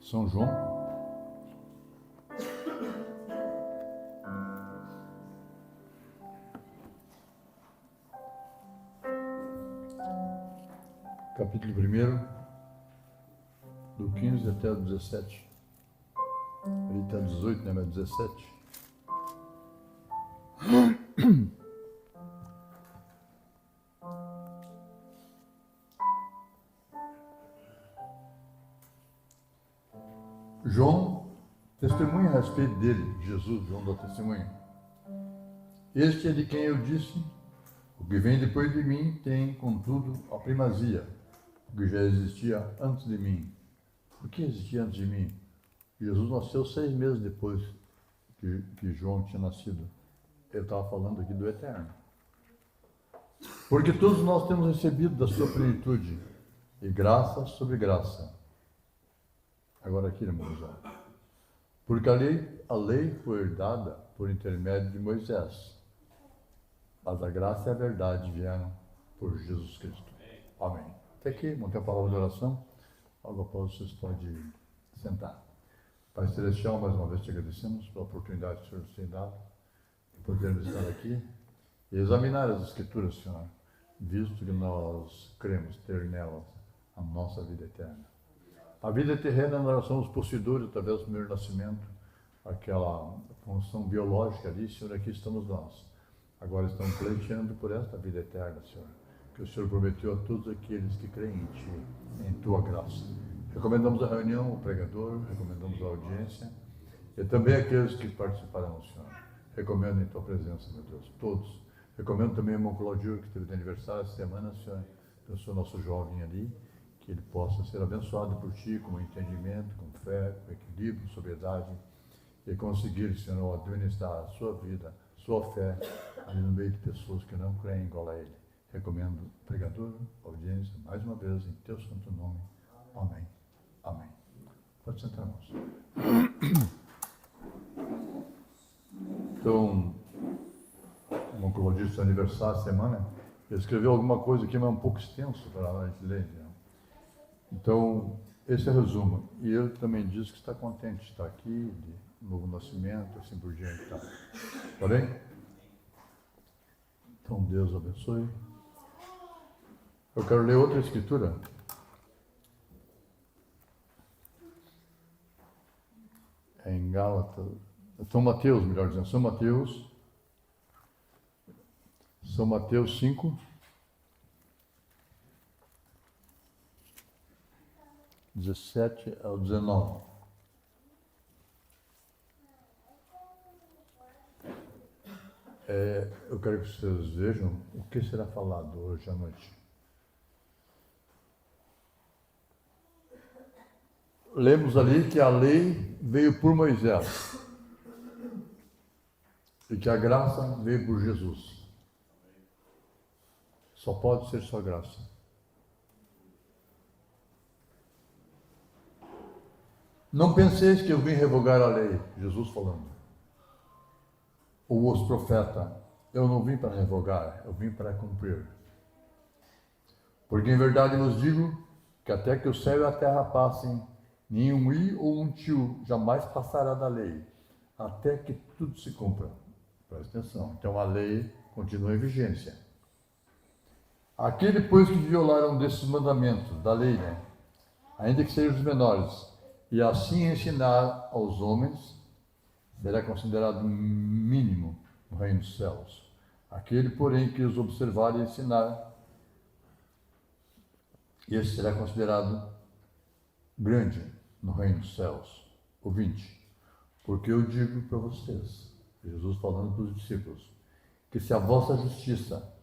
São João, capítulo 1, do 15 até o 17. Ele está 18, né? Mas 17. João testemunha a respeito dele, Jesus, João dá testemunha. Este é de quem eu disse, o que vem depois de mim tem, contudo, a primazia, o que já existia antes de mim. Por que existia antes de mim? Jesus nasceu 6 meses depois que João tinha nascido. Ele estava falando aqui do Eterno. Porque todos nós temos recebido da sua plenitude, e graça sobre graça. Agora aqui, irmãos, porque a lei foi dada por intermédio de Moisés, mas a graça e a verdade vieram por Jesus Cristo. Amém. Até aqui, vamos ter a palavra de oração. Logo após vocês podem sentar. Pai Celestial, mais uma vez te agradecemos pela oportunidade que o Senhor nos tem dado de podermos estar aqui e examinar as Escrituras, Senhor, visto que nós cremos ter nelas a nossa vida eterna. A vida terrena nós somos possuidores através do primeiro nascimento, aquela função biológica ali, Senhor, aqui estamos nós. Agora estamos pleiteando por esta vida eterna, Senhor, que o Senhor prometeu a todos aqueles que creem em Ti, em Tua graça. Recomendamos a reunião, o pregador, recomendamos a audiência e também aqueles que participarão, Senhor. Recomendo em Tua presença, meu Deus, todos. Recomendo também o irmão Claudio, que teve de aniversário essa semana, Senhor, eu sou nosso jovem ali, que ele possa ser abençoado por Ti com entendimento, com fé, com equilíbrio, sobriedade, e conseguir, Senhor, administrar a sua vida, sua fé, ali no meio de pessoas que não creem igual a Ele. Recomendo pregador, audiência, mais uma vez, em Teu santo nome. Amém. Amém. Pode sentar, irmãos. Então, como eu disse, seu aniversário, semana, ele escreveu alguma coisa aqui, mas é um pouco extenso para a gente ler. Né? Então, esse é o resumo. E ele também diz que está contente de estar aqui, de novo nascimento, assim por diante. Tá bem? Então, Deus abençoe. Eu quero ler outra escritura. É em Gálatas, São Mateus, melhor dizendo, São Mateus 5, 17 ao 19. Eu quero que vocês vejam o que será falado hoje à noite. Lemos ali que a lei veio por Moisés e que a graça veio por Jesus. Só pode ser só graça. Não penseis que eu vim revogar a lei, Jesus falando, ou os profetas. Eu não vim para revogar, eu vim para cumprir. Porque em verdade vos digo que até que o céu e a terra passem, nenhum i ou um tio jamais passará da lei, até que tudo se cumpra. Presta atenção. Então a lei continua em vigência. Aquele, pois, que violaram desses mandamentos, da lei, né? Ainda que sejam os menores, e assim ensinar aos homens, será considerado mínimo no reino dos céus. Aquele, porém, que os observar e ensinar, esse será considerado grande no reino dos céus. O 20. Porque eu digo para vocês, Jesus falando para os discípulos, que se a vossa justiça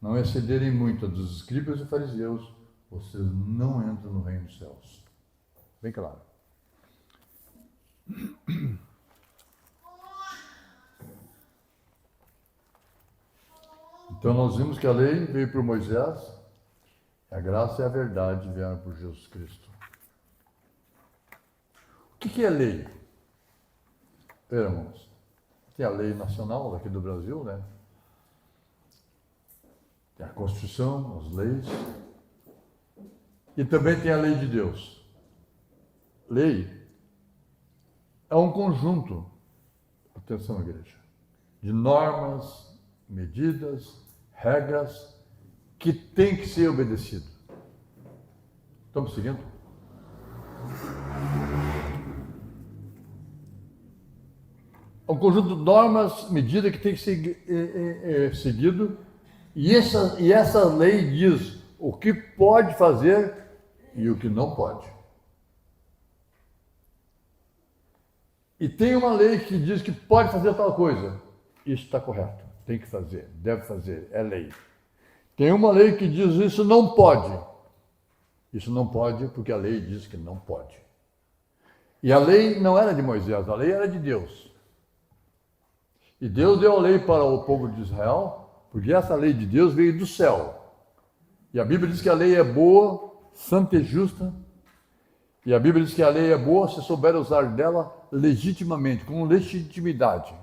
não excederem muito a dos escribas e fariseus, vocês não entram no reino dos céus. Bem claro. Então nós vimos que a lei veio por Moisés, a graça e a verdade vieram por Jesus Cristo. O que é lei? Irmãos, tem a lei nacional daqui do Brasil, né? Tem a Constituição, as leis. E também tem a lei de Deus. Lei é um conjunto, atenção igreja, de normas, medidas, regras que tem que ser obedecido. Estamos seguindo? É um conjunto de normas, medidas que tem que ser seguido, e essa lei diz o que pode fazer e o que não pode. E tem uma lei que diz que pode fazer tal coisa. Isso está correto, tem que fazer, deve fazer, é lei. Tem uma lei que diz isso não pode. Isso não pode porque a lei diz que não pode. E a lei não era de Moisés, a lei era de Deus. E Deus deu a lei para o povo de Israel, porque essa lei de Deus veio do céu. E a Bíblia diz que a lei é boa, santa e justa. E a Bíblia diz que a lei é boa se souber usar dela legitimamente, com legitimidade.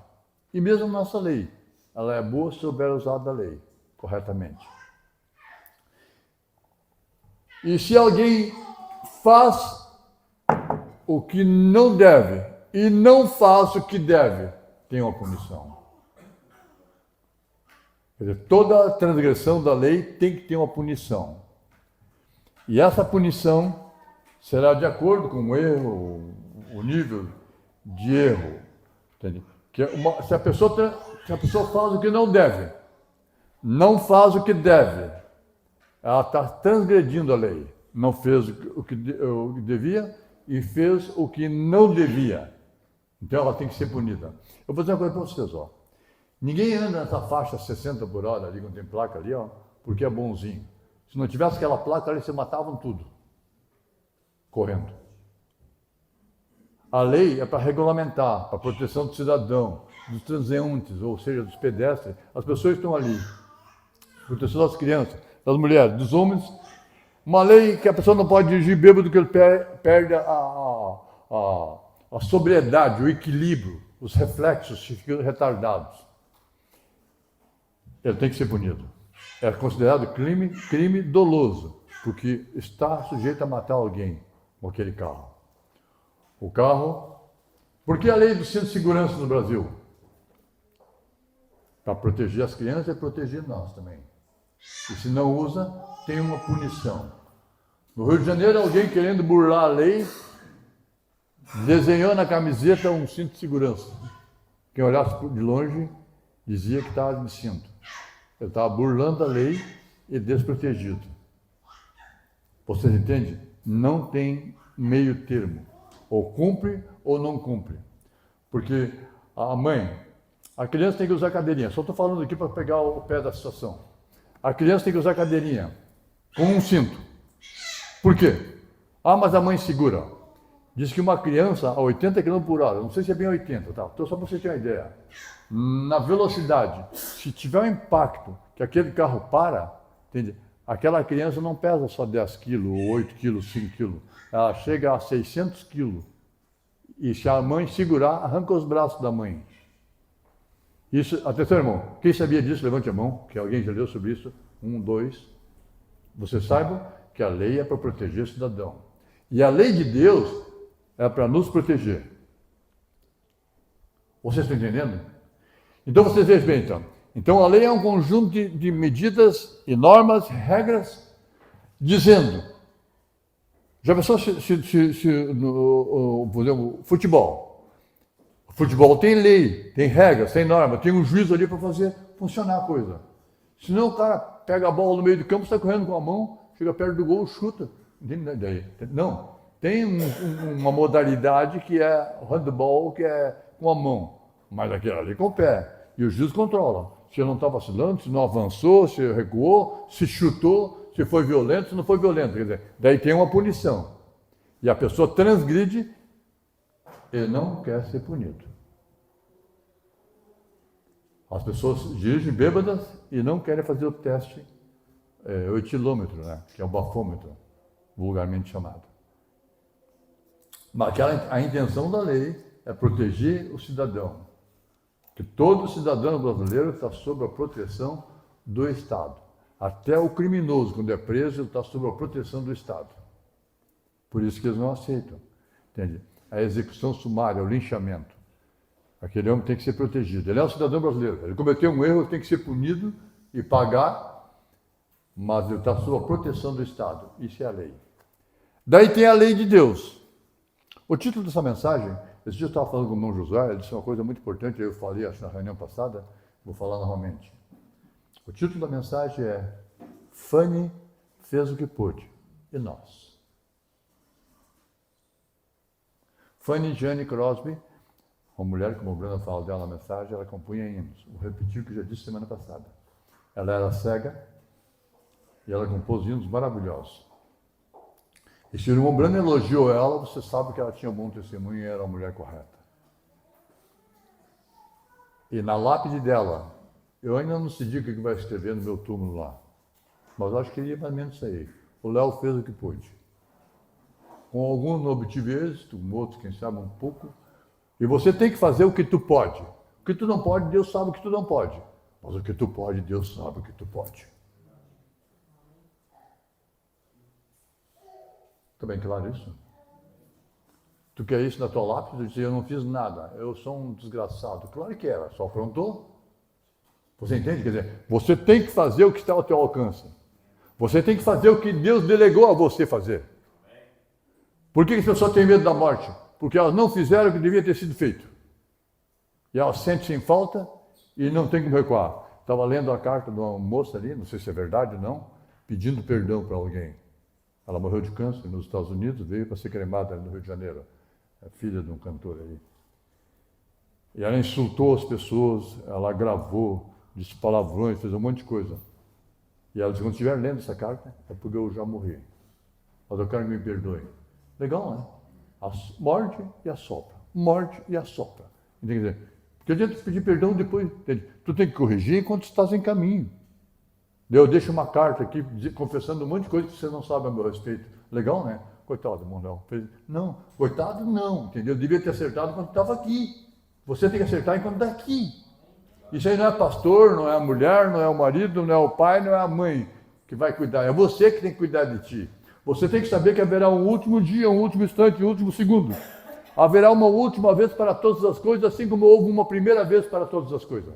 E mesmo nossa lei, ela é boa se souber usar da lei corretamente. E se alguém faz o que não deve e não faz o que deve, tem uma punição. Quer dizer, toda transgressão da lei tem que ter uma punição. E essa punição será de acordo com o erro, o nível de erro. Entende? Se a pessoa faz o que não deve, não faz o que deve, ela está transgredindo a lei. Não fez o que devia e fez o que não devia. Então ela tem que ser punida. Eu vou dizer uma coisa para vocês, ó. Ninguém anda nessa faixa 60 por hora ali, quando tem placa ali, ó, porque é bonzinho. Se não tivesse aquela placa ali, se matavam tudo. Correndo. A lei é para regulamentar, para proteção do cidadão, dos transeuntes, ou seja, dos pedestres. As pessoas estão ali. Proteção das crianças, das mulheres, dos homens. Uma lei que a pessoa não pode dirigir bêbado, que ele perde a sobriedade, o equilíbrio, os reflexos ficam retardados. Ele tem que ser punido. É considerado crime doloso, porque está sujeito a matar alguém com aquele carro. O carro... Por que a lei do cinto de segurança no Brasil? Para proteger as crianças e proteger nós também. E se não usa, tem uma punição. No Rio de Janeiro, alguém querendo burlar a lei, desenhou na camiseta um cinto de segurança. Quem olhasse de longe dizia que estava de cinto. Ele estava burlando a lei e desprotegido. Vocês entendem? Não tem meio termo. Ou cumpre ou não cumpre. Porque a criança tem que usar cadeirinha. Só estou falando aqui para pegar o pé da situação. A criança tem que usar cadeirinha com um cinto. Por quê? Mas a mãe segura. Diz que uma criança a 80 km por hora, não sei se é bem 80, tá? Então só para você ter uma ideia. Na velocidade, se tiver um impacto que aquele carro para, entende? Aquela criança não pesa só 10 quilos, 8 quilos, 5 quilos. Ela chega a 600 quilos. E se a mãe segurar, arranca os braços da mãe. Isso, atenção, irmão. Quem sabia disso, levante a mão, que alguém já leu sobre isso. 1, 2. Vocês saibam que a lei é para proteger o cidadão. E a lei de Deus é para nos proteger. Vocês estão entendendo? Então vocês vejam bem, então. Então a lei é um conjunto de medidas e normas, regras, dizendo. Já pensou por exemplo, futebol? O futebol tem lei, tem regras, tem norma, tem um juiz ali para fazer funcionar a coisa. Senão o cara pega a bola no meio do campo, sai correndo com a mão, chega perto do gol, chuta. Entende? Não. Tem uma modalidade que é handball, que é com a mão, mas aquilo ali com o pé. E o juiz controla. Se não está vacilando, se não avançou, se recuou, se chutou, se foi violento, se não foi violento. Quer dizer, daí tem uma punição. E a pessoa transgride e não quer ser punido. As pessoas dirigem bêbadas e não querem fazer o teste, o etilômetro, né? Que é o bafômetro, vulgarmente chamado. Mas a intenção da lei é proteger o cidadão. Que todo cidadão brasileiro está sob a proteção do Estado. Até o criminoso, quando é preso, ele está sob a proteção do Estado. Por isso que eles não aceitam. Entende? a execução sumária, o linchamento. Aquele homem tem que ser protegido. Ele é um cidadão brasileiro. Ele cometeu um erro, ele tem que ser punido e pagar, mas ele está sob a proteção do Estado. Isso é a lei. Daí tem a lei de Deus. O título dessa mensagem, esse dia eu estava falando com o irmão Josué, ele disse uma coisa muito importante, eu falei acho na reunião passada, vou falar novamente. O título da mensagem é Fanny fez o que pôde, e nós? Fanny Jane Crosby, uma mulher, como o Bruno fala dela na mensagem, ela compunha hinos. Vou repetir o que eu já disse semana passada. Ela era cega e ela compôs hinos maravilhosos. E se o irmão Bruno elogiou ela, você sabe que ela tinha um bom testemunho e era uma mulher correta. E na lápide dela, eu ainda não decidi o que vai escrever no meu túmulo lá, mas acho que iria mais ou menos isso aí. O Léo fez o que pôde. Com alguns não obtive êxito, com outros, quem sabe, um pouco. E você tem que fazer o que tu pode. O que tu não pode, Deus sabe o que tu não pode. Mas o que tu pode, Deus sabe o que tu pode. Está bem claro isso? Tu quer isso na tua lápide? Tu diz, eu não fiz nada, eu sou um desgraçado. Claro que era, só aprontou. Você entende? Quer dizer, você tem que fazer o que está ao teu alcance. Você tem que fazer o que Deus delegou a você fazer. Por que as pessoas têm medo da morte? Porque elas não fizeram o que devia ter sido feito. E elas sentem-se em falta e não tem como recuar. Estava lendo a carta de uma moça ali, não sei se é verdade ou não, pedindo perdão para alguém. Ela morreu de câncer nos Estados Unidos, veio para ser cremada no Rio de Janeiro. É filha de um cantor aí. E ela insultou as pessoas, ela gravou, disse palavrões, fez um monte de coisa. E ela disse, quando estiver lendo essa carta, é porque eu já morri. Mas eu quero que me perdoe. Legal, né? Morde e assopra. Morde e assopra. Entende? Porque adianta pedir perdão depois. Entende? Tu tem que corrigir enquanto estás em caminho. Eu deixo uma carta aqui confessando um monte de coisa que você não sabe a meu respeito. Legal, né? Coitado, irmão Léo. Não, coitado não, entendeu? Eu devia ter acertado quando estava aqui. Você tem que acertar enquanto está aqui. Isso aí não é pastor, não é a mulher, não é o marido, não é o pai, não é a mãe que vai cuidar. É você que tem que cuidar de ti. Você tem que saber que haverá um último dia, um último instante, um último segundo. Haverá uma última vez para todas as coisas, assim como houve uma primeira vez para todas as coisas.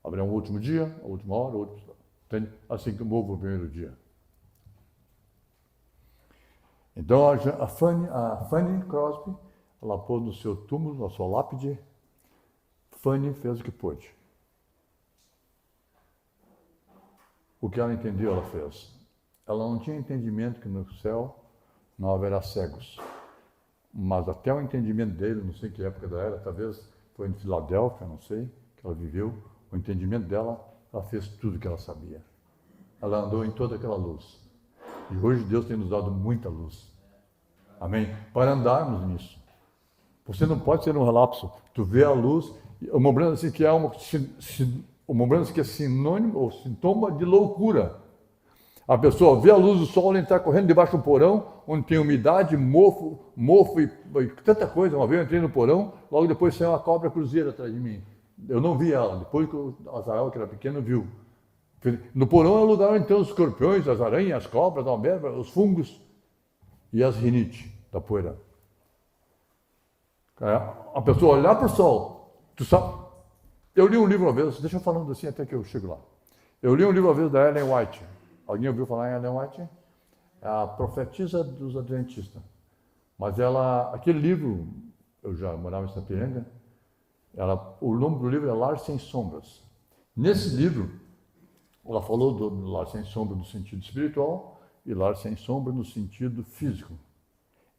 Haverá um último dia, a última hora, entende? Assim como houve o primeiro dia. Então a Fanny Crosby, ela pôs no seu túmulo, na sua lápide, Fanny fez o que pôde. O que ela entendeu, ela fez. Ela não tinha entendimento que no céu não haverá cegos. Mas até o entendimento dele, não sei que época da era, talvez foi em Filadélfia, não sei, que ela viveu, o entendimento dela, ela fez tudo que ela sabia. Ela andou em toda aquela luz. E hoje Deus tem nos dado muita luz. Amém? Para andarmos nisso. Você não pode ser um relapso. Tu vê a luz, uma mudança que é sinônimo ou sintoma de loucura. A pessoa vê a luz do sol, ela está correndo debaixo de um porão, onde tem umidade, mofo e tanta coisa. Uma vez eu entrei no porão, logo depois saiu uma cobra cruzeira atrás de mim. Eu não vi ela, depois que o Azael, que era pequeno, viu. No porão é o lugar onde tem os escorpiões, as aranhas, as cobras, os fungos e as rinite da poeira. A pessoa olhar para o sol, tu sabe. Eu li um livro uma vez, deixa eu falando assim até que eu chego lá. Eu li um livro uma vez da Ellen White. Alguém ouviu falar em Ellen White? É a profetisa dos adventistas. Mas aquele livro, eu já morava em Sapiranga, o nome do livro é Lar Sem Sombras. Nesse livro, ela falou do lar sem sombra no sentido espiritual e lar sem sombra no sentido físico.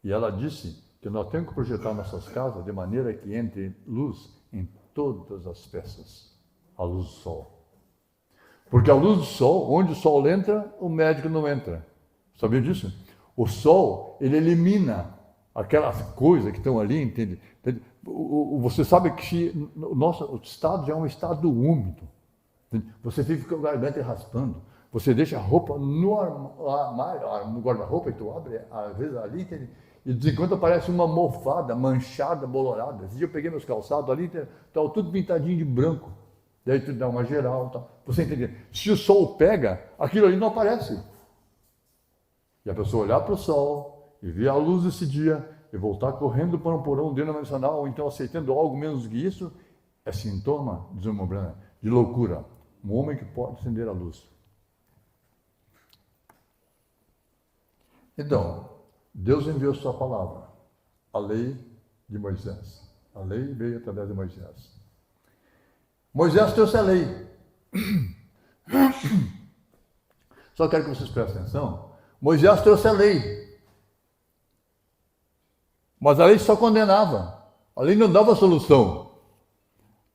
E ela disse que nós temos que projetar nossas casas de maneira que entre luz em todas as peças, a luz do sol. Porque a luz do sol, onde o sol entra, o médico não entra. Sabia disso? O sol, ele elimina aquelas coisas que estão ali, entende? Você sabe que o nosso estado já é um estado úmido. Entende? Você fica com a garganta raspando. Você deixa a roupa no armário, no guarda-roupa, e tu abre, às vezes ali, entende? E de vez em quando aparece uma mofada, manchada, bolorada. Esse dia eu peguei meus calçados ali, estava tudo pintadinho de branco. Daí tu dá uma geral, tá? Você entende? Se o sol pega, aquilo ali não aparece. E a pessoa olhar para o sol e ver a luz desse dia e voltar correndo para um porão denominacional, ou então aceitando algo menos que isso, é sintoma, diz o irmão Branham, de loucura. Um homem que pode acender a luz. Então, Deus enviou sua palavra, a lei de Moisés. A lei veio através de Moisés. Moisés trouxe a lei. Só quero que vocês prestem atenção. Moisés trouxe a lei. Mas a lei só condenava. A lei não dava solução.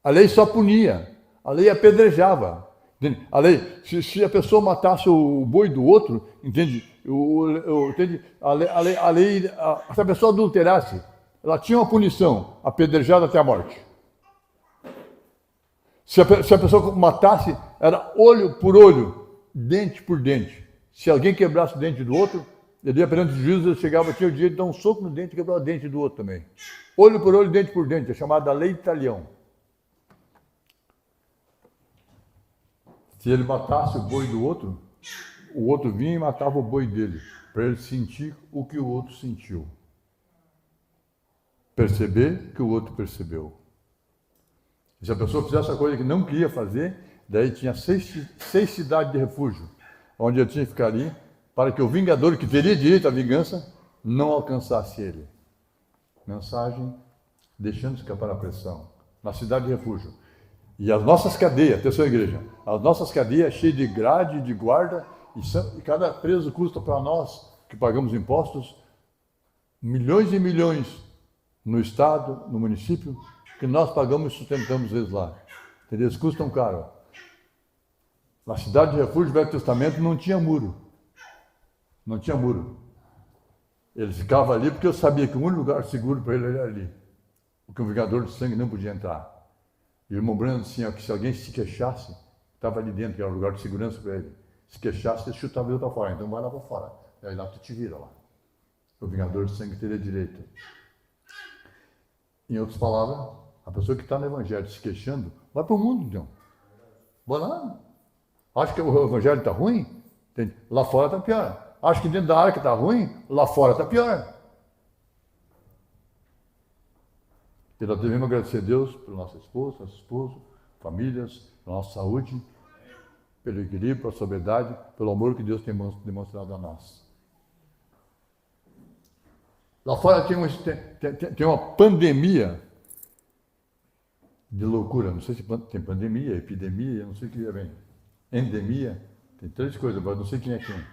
A lei só punia. A lei apedrejava. Entende? A lei, se a pessoa matasse o boi do outro, entende? Entende? Se a pessoa adulterasse, ela tinha uma punição, apedrejada até a morte. Se a pessoa matasse, era olho por olho, dente por dente. Se alguém quebrasse o dente do outro, ele ia perante os juízes, ele chegava, tinha o direito de dar um soco no dente e quebrar o dente do outro também. Olho por olho, dente por dente, é chamada lei de talião. Se ele matasse o boi do outro, o outro vinha e matava o boi dele, para ele sentir o que o outro sentiu. Perceber que o outro percebeu. Se a pessoa fizesse a coisa que não queria fazer, daí tinha seis cidades de refúgio, onde ele tinha que ficar ali, para que o vingador, que teria direito à vingança, não alcançasse ele. Mensagem, deixando escapar a pressão. Na cidade de refúgio. E as nossas cadeias, atenção igreja, as nossas cadeias cheias de grade, de guarda, e cada preso custa para nós, que pagamos impostos, milhões e milhões no estado, no município, que nós pagamos e sustentamos eles lá. Entendeu? Eles custam caro. Na cidade de refúgio do Velho Testamento não tinha muro. Não tinha muro. Ele ficava ali porque eu sabia que o único lugar seguro para ele era ali. Porque um vingador de sangue não podia entrar. E o irmão Branham disse assim, que se alguém se queixasse, estava ali dentro, que era um lugar de segurança para ele. Se queixasse, ele chutava ele para fora. Então vai lá para fora. E aí lá tu te vira lá. O vingador de sangue teria direito. Em outras palavras, a pessoa que está no evangelho se queixando, vai para o mundo, então. Vai lá. Acha que o evangelho está ruim? Entende? Lá fora está pior. Acha que dentro da arca está ruim? Lá fora está pior. E nós devemos agradecer a Deus pelo nosso esposo, famílias, pela nossa saúde, pelo equilíbrio, pela sobriedade, pelo amor que Deus tem demonstrado a nós. Lá fora tem uma pandemia de loucura. Não sei se tem pandemia, epidemia, não sei o que é bem. Endemia, tem 3 coisas, mas não sei quem é quem.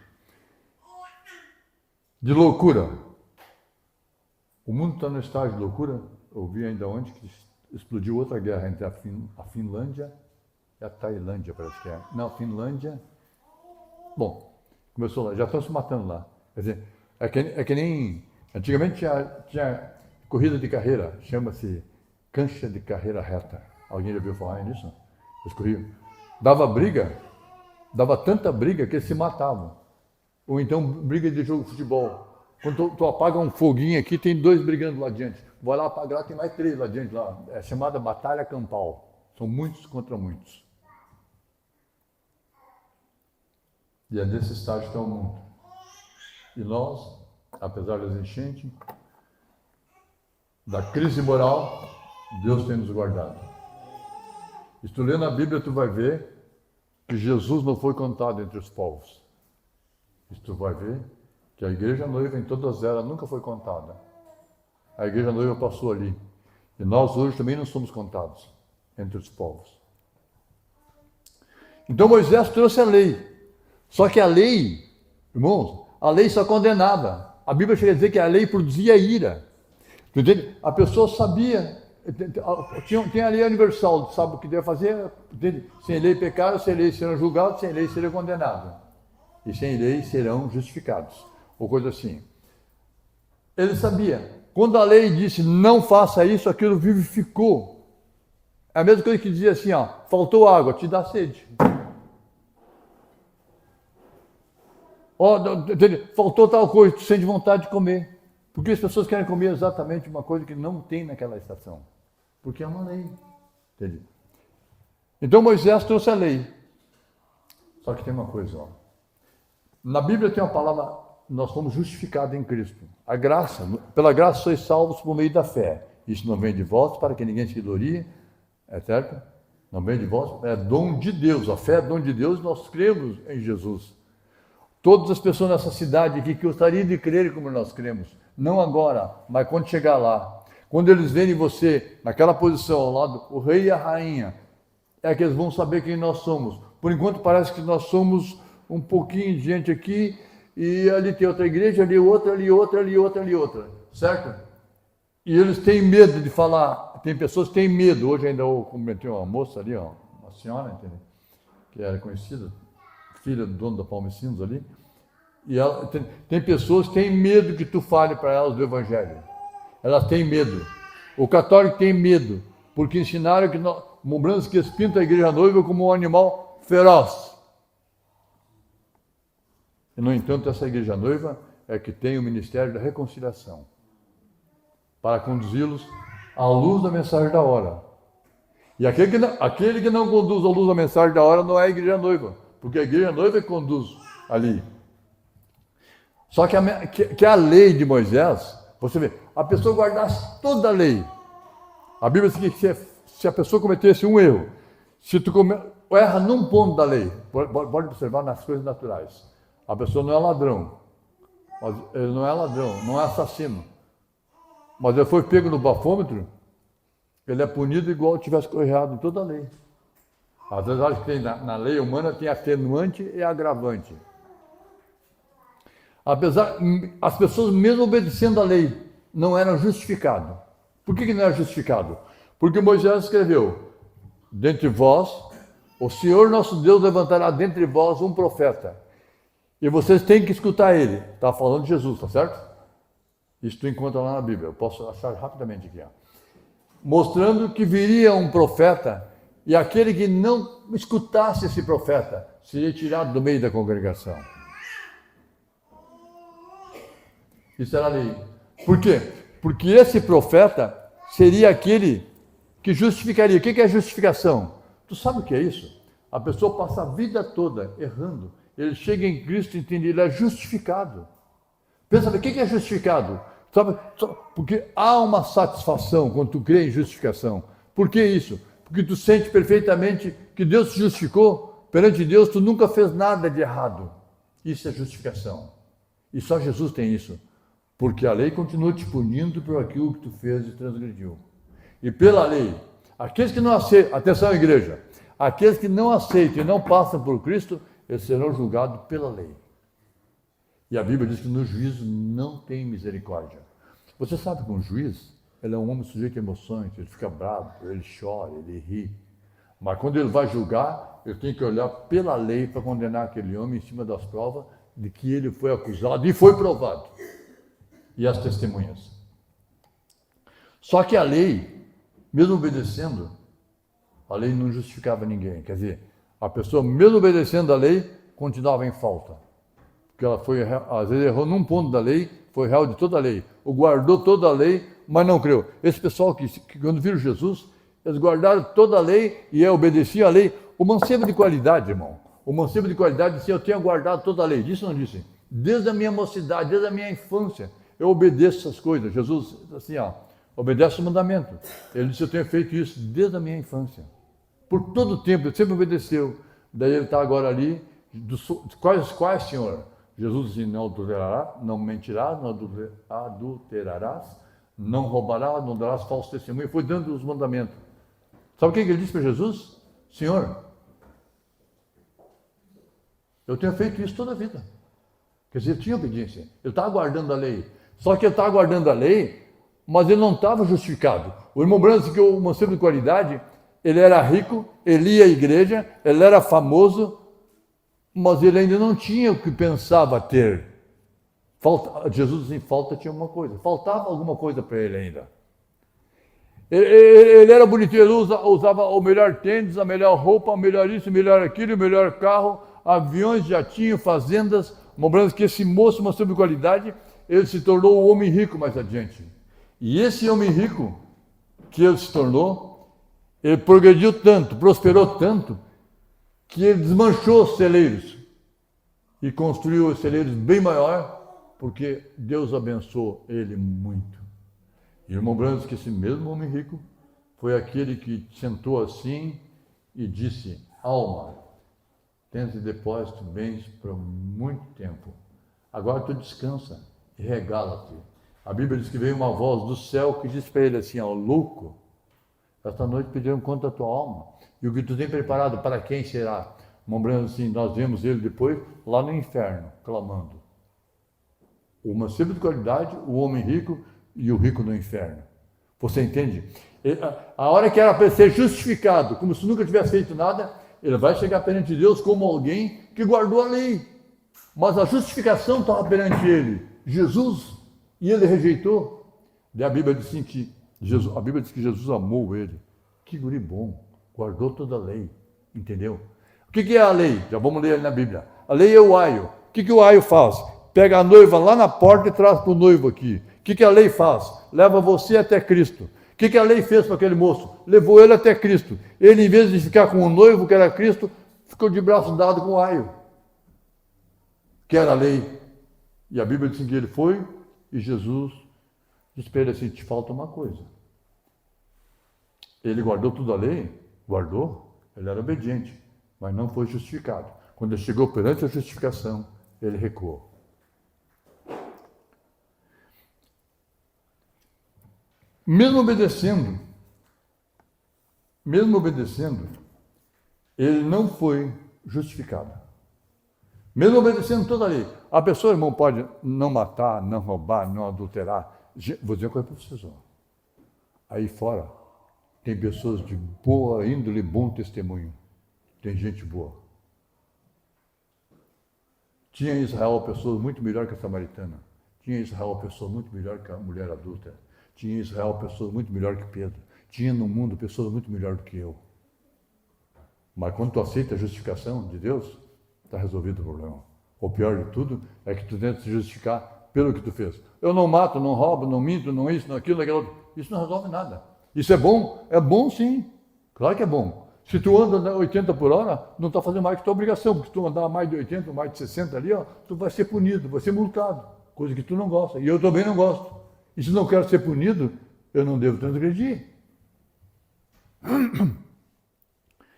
De loucura. O mundo está no estágio de loucura. Eu vi ainda ontem que explodiu outra guerra entre a Finlândia e a Tailândia, parece que é. Não, Finlândia. Bom, começou lá, já estão se matando lá. Quer dizer, é que nem. Antigamente tinha corrida de carreira, chama-se cancha de carreira reta. Alguém já ouviu falar nisso? Eles corriam. Dava briga, dava tanta briga que eles se matavam. Ou então briga de jogo de futebol. Quando tu apaga um foguinho aqui, tem 2 brigando lá adiante. Vai lá apagar, tem mais 3 lá adiante. Lá. É chamada batalha campal. São muitos contra muitos. E é nesse estágio que está o mundo. E nós, apesar das enchentes, da crise moral, Deus tem nos guardado. Se tu ler na Bíblia, tu vai ver que Jesus não foi contado entre os povos. Se tu vai ver que a igreja noiva em todas elas nunca foi contada. A igreja noiva passou ali. E nós hoje também não somos contados entre os povos. Então Moisés trouxe a lei. Só que a lei, irmãos, a lei só condenava. A Bíblia chega a dizer que a lei produzia ira. Entende? A pessoa sabia, tinha a lei universal, sabe o que deve fazer? Entende? Sem lei pecaram, sem lei serão julgados, sem lei serão condenados. E sem lei serão justificados. Ou coisa assim. Ele sabia. Quando a lei disse não faça isso, aquilo vivificou. É a mesma coisa que dizia assim, ó, faltou água, te dá sede. Faltou tal coisa, tu sente vontade de comer. Porque as pessoas querem comer exatamente uma coisa que não tem naquela estação. Porque é uma lei. Entende? Então Moisés trouxe a lei. Só que tem uma coisa, ó. Na Bíblia tem uma palavra nós fomos justificados em Cristo. A graça, pela graça sois salvos por meio da fé. Isso não vem de vós para que ninguém se glorie, é certo? Não vem de vós, é dom de Deus. A fé é dom de Deus, nós cremos em Jesus. Todas as pessoas nessa cidade aqui que gostariam de crer como nós cremos, não agora, mas quando chegar lá, quando eles verem você naquela posição ao lado, o rei e a rainha, é que eles vão saber quem nós somos. Por enquanto parece que nós somos um pouquinho de gente aqui, e ali tem outra igreja, ali outra, ali outra, ali outra, ali outra, certo? E eles têm medo de falar, tem pessoas que têm medo. Hoje ainda eu cumprimentei uma moça ali, ó, uma senhora, entendeu? Que era conhecida, filha do dono da Palmecinos ali, e ela, tem pessoas que têm medo que tu fale para elas do Evangelho. Elas têm medo. O católico tem medo, porque ensinaram que Mombrantes que pinta a igreja noiva como um animal feroz. E, no entanto, essa igreja noiva é que tem o ministério da reconciliação, para conduzi-los à luz da mensagem da hora. E aquele que não conduz à luz da mensagem da hora não é a igreja noiva, porque a igreja noiva conduz ali. Só que a lei de Moisés, você vê, a pessoa guardasse toda a lei. A Bíblia diz que se a pessoa cometesse um erro, se tu erra num ponto da lei, pode observar nas coisas naturais. A pessoa não é ladrão, ele não é ladrão, não é assassino, mas ele foi pego no bafômetro, ele é punido igual se tivesse errado em toda a lei. Às vezes acho que tem, na lei humana tem atenuante e agravante. As pessoas, mesmo obedecendo a lei, não eram justificadas. Por que não era justificado? Porque Moisés escreveu: dentre vós, o Senhor nosso Deus levantará dentre vós um profeta, e vocês têm que escutar ele. Está falando de Jesus, está certo? Isso tu encontra lá na Bíblia, eu posso achar rapidamente aqui. Ó. Mostrando que viria um profeta, e aquele que não escutasse esse profeta seria tirado do meio da congregação. Isso era a lei. Por quê? Porque esse profeta seria aquele que justificaria. O que é justificação? Tu sabe o que é isso? A pessoa passa a vida toda errando. Ele chega em Cristo e entende, ele é justificado. Pensa, o que é justificado? Sabe? Porque há uma satisfação quando tu crê em justificação. Por que isso? Porque tu sente perfeitamente que Deus te justificou. Perante Deus, tu nunca fez nada de errado. Isso é justificação. E só Jesus tem isso. Porque a lei continua te punindo por aquilo que tu fez e transgrediu. E pela lei, aqueles que não aceitam, atenção igreja, aqueles que não aceitam e não passam por Cristo, eles serão julgados pela lei. E a Bíblia diz que no juízo não tem misericórdia. Você sabe que um juiz, ele é um homem sujeito a emoções, ele fica bravo, ele chora, ele ri. Mas quando ele vai julgar, ele tem que olhar pela lei para condenar aquele homem em cima das provas de que ele foi acusado e foi provado. E as testemunhas. Só que a lei, mesmo obedecendo, a lei não justificava ninguém. Quer dizer, a pessoa, mesmo obedecendo a lei, continuava em falta. Porque ela foi, às vezes errou num ponto da lei, foi réu de toda a lei. Ou guardou toda a lei, mas não creu. Esse pessoal que quando viram Jesus, eles guardaram toda a lei e obedeciam a lei. O mancebo de qualidade, irmão. O mancebo de qualidade disse, eu tenho guardado toda a lei. Disse ou não disse? Desde a minha mocidade, desde a minha infância, eu obedeço essas coisas. Jesus, assim, obedece o mandamento. Ele disse, eu tenho feito isso desde a minha infância. Por todo o tempo, ele sempre obedeceu. Daí ele está agora ali, quais, Senhor? Jesus disse, não adulterarás, não mentirás, não adulterarás, não roubarás, não darás falso testemunho. Foi dando os mandamentos. Sabe o que ele disse para Jesus? Senhor, eu tenho feito isso toda a vida. Quer dizer, ele tinha obediência. Ele estava guardando a lei. Só que ele estava guardando a lei, mas ele não estava justificado. O irmão Branco disse que o mancebo de qualidade, ele era rico, ele ia à igreja, ele era famoso, mas ele ainda não tinha o que pensava ter. Jesus disse, tinha uma coisa. Faltava alguma coisa para ele ainda. Ele era bonitinho, ele usava o melhor tênis, a melhor roupa, o melhor isso, o melhor aquilo, o melhor carro, aviões, jatinhos, fazendas. Lembrando que esse moço, uma de qualidade, ele se tornou o homem rico mais adiante. E esse homem rico que ele se tornou, ele progrediu tanto, prosperou tanto, que ele desmanchou os celeiros e construiu os celeiros bem maior porque Deus abençoou ele muito. E o irmão Branham diz que esse mesmo homem rico foi aquele que sentou assim e disse: alma, tens de depósito bens por muito tempo. Agora tu descansa e regala-te. A Bíblia diz que veio uma voz do céu que disse para ele assim: ó, louco, esta noite pediram conta da tua alma. E o que tu tem preparado, para quem será? O irmão Branham assim, nós vemos ele depois lá no inferno, clamando. Uma simples qualidade, o homem rico e o rico no inferno. Você entende? A hora que era para ser justificado, como se nunca tivesse feito nada, ele vai chegar perante Deus como alguém que guardou a lei. Mas a justificação estava perante ele, Jesus, e ele rejeitou. Daí a Bíblia diz assim que a Bíblia diz que Jesus amou ele. Que guri bom, guardou toda a lei, entendeu? O que é a lei? Já vamos ler ali na Bíblia. A lei é o aio. O que o aio faz? Pega a noiva lá na porta e traz para o noivo aqui. O que a lei faz? Leva você até Cristo. O que a lei fez para aquele moço? Levou ele até Cristo. Ele, em vez de ficar com o noivo, que era Cristo, ficou de braço dado com o aio, que era a lei. E a Bíblia diz que ele foi e Jesus disse para ele assim: te falta uma coisa. Ele guardou tudo a lei? Guardou. Ele era obediente, mas não foi justificado. Quando ele chegou perante a justificação, ele recuou. Mesmo obedecendo, ele não foi justificado. Mesmo obedecendo toda a lei. A pessoa, irmão, pode não matar, não roubar, não adulterar. Vou dizer uma coisa para vocês. Ó. Aí fora, tem pessoas de boa índole, bom testemunho. Tem gente boa. Tinha em Israel pessoas muito melhor que a samaritana. Tinha em Israel pessoas muito melhor que a mulher adulta. Tinha em Israel pessoas muito melhor que Pedro. Tinha no mundo pessoas muito melhor do que eu. Mas quando tu aceita a justificação de Deus, está resolvido o problema. O pior de tudo é que tu tenta se justificar pelo que tu fez. Eu não mato, não roubo, não minto, não isso, não aquilo, aquilo outro. Isso não resolve nada. Isso é bom? É bom sim. Claro que é bom. Se tu anda 80 por hora, não está fazendo mais que tua obrigação, porque se tu andar mais de 80, mais de 60 ali, ó, tu vai ser punido, vai ser multado. Coisa que tu não gosta. E eu também não gosto. E se não quero ser punido, eu não devo transgredir.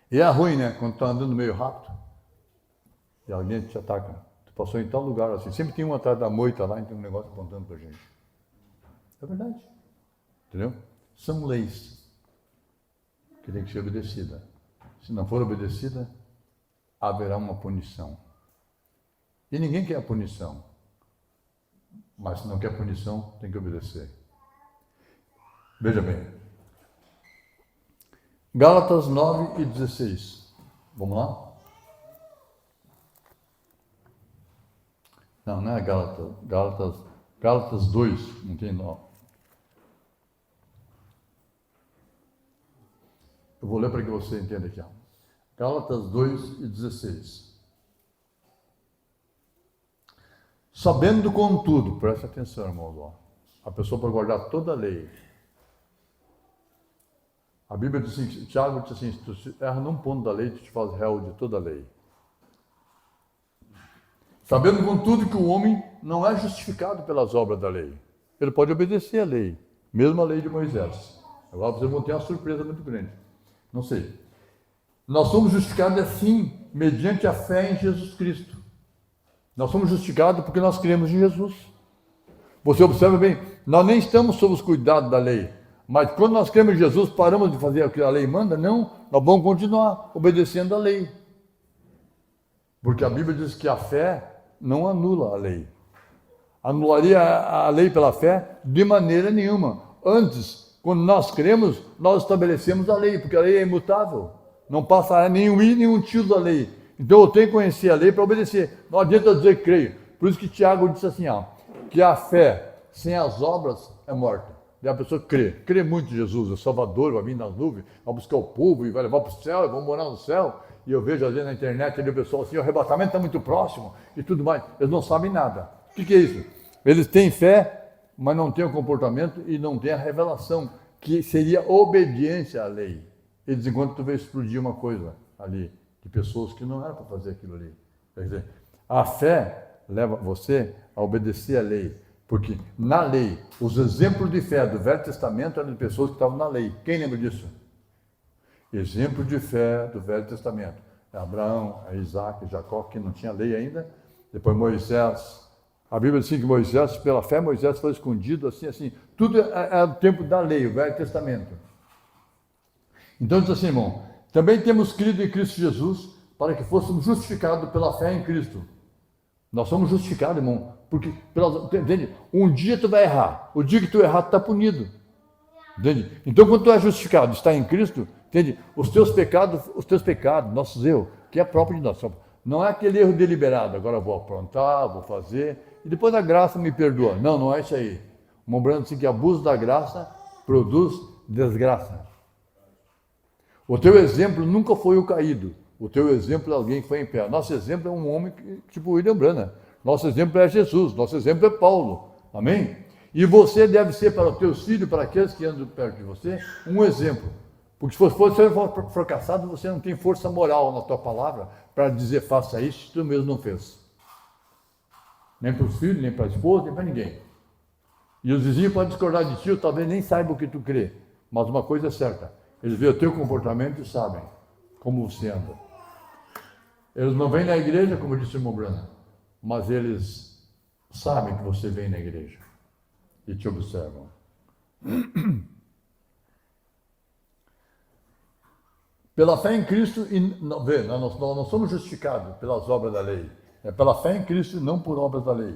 E é ruim, né? Quando tu está andando meio rápido e alguém te ataca. Tu passou em tal lugar assim. Sempre tem um atrás da moita lá e tem um negócio apontando para a gente. É verdade. Entendeu? São leis que tem que ser obedecida. Se não for obedecida, haverá uma punição. E ninguém quer a punição. Mas se não quer punição, tem que obedecer. Veja bem. Gálatas 9 e 16. Vamos lá? Não é Gálatas. Gálatas 2, não tem 9. Eu vou ler para que você entenda aqui. Gálatas 2 e 16. Sabendo contudo, preste atenção, irmão, a pessoa pode guardar toda a lei. A Bíblia diz assim, Tiago diz assim, se tu erra num ponto da lei, tu te faz réu de toda a lei. Sabendo contudo que o homem não é justificado pelas obras da lei. Ele pode obedecer a lei, mesmo a lei de Moisés. Agora vocês vão ter uma surpresa muito grande. Não sei. Nós somos justificados assim, mediante a fé em Jesus Cristo. Nós somos justificados porque nós cremos em Jesus. Você observa bem, nós nem estamos sob os cuidados da lei. Mas quando nós cremos em Jesus, paramos de fazer o que a lei manda? Não, nós vamos continuar obedecendo a lei. Porque a Bíblia diz que a fé não anula a lei. Anularia a lei pela fé? De maneira nenhuma. Antes, quando nós cremos, nós estabelecemos a lei, porque a lei é imutável. Não passa nenhum i, nenhum tio da lei. Então eu tenho que conhecer a lei para obedecer. Não adianta eu dizer que creio. Por isso que Tiago disse assim, que a fé sem as obras é morta. E a pessoa crê muito em Jesus, é Salvador, vai vir nas nuvens, vai buscar o povo e vai levar para o céu, e vão morar no céu. E eu vejo às vezes na internet ali o pessoal assim, o arrebatamento está muito próximo e tudo mais. Eles não sabem nada. O que é isso? Eles têm fé, mas não têm o comportamento e não têm a revelação, que seria obediência à lei. E de enquanto tu vê explodir uma coisa ali, de pessoas que não eram para fazer aquilo ali. Quer dizer, a fé leva você a obedecer a lei. Porque na lei, os exemplos de fé do Velho Testamento eram de pessoas que estavam na lei. Quem lembra disso? Exemplo de fé do Velho Testamento. Abraão, Isaac, Jacó, que não tinha lei ainda. Depois Moisés. A Bíblia diz que Moisés, pela fé, Moisés foi escondido, assim. Tudo é do tempo da lei, o Velho Testamento. Então diz assim, irmão, também temos crido em Cristo Jesus para que fôssemos justificados pela fé em Cristo. Nós somos justificados, irmão, porque, entende? Um dia tu vai errar, o dia que tu errar, tu está punido. Entende? Então, quando tu é justificado, está em Cristo, entende? Os teus pecados, nossos erros, que é próprio de nós. Não é aquele erro deliberado, agora eu vou aprontar, vou fazer, e depois a graça me perdoa. Não, não é isso aí. Lembrando assim que abuso da graça produz desgraça. O teu exemplo nunca foi o caído. O teu exemplo é alguém que foi em pé. Nosso exemplo é um homem tipo William Branham. Nosso exemplo é Jesus. Nosso exemplo é Paulo. Amém? E você deve ser para os teus filhos, para aqueles que andam perto de você, um exemplo. Porque se você for fracassado, você não tem força moral na tua palavra para dizer faça isso se tu mesmo não fez. Nem para os filhos, nem para a esposa, nem para ninguém. E os vizinhos podem discordar de ti, ou talvez nem saibam o que tu crê. Mas uma coisa é certa, eles veem o teu comportamento e sabem como você anda. Eles não vêm na igreja, como disse o irmão Branham, mas eles sabem que você vem na igreja e te observam. Pela fé em Cristo, nós não somos justificados pelas obras da lei. É pela fé em Cristo e não por obras da lei.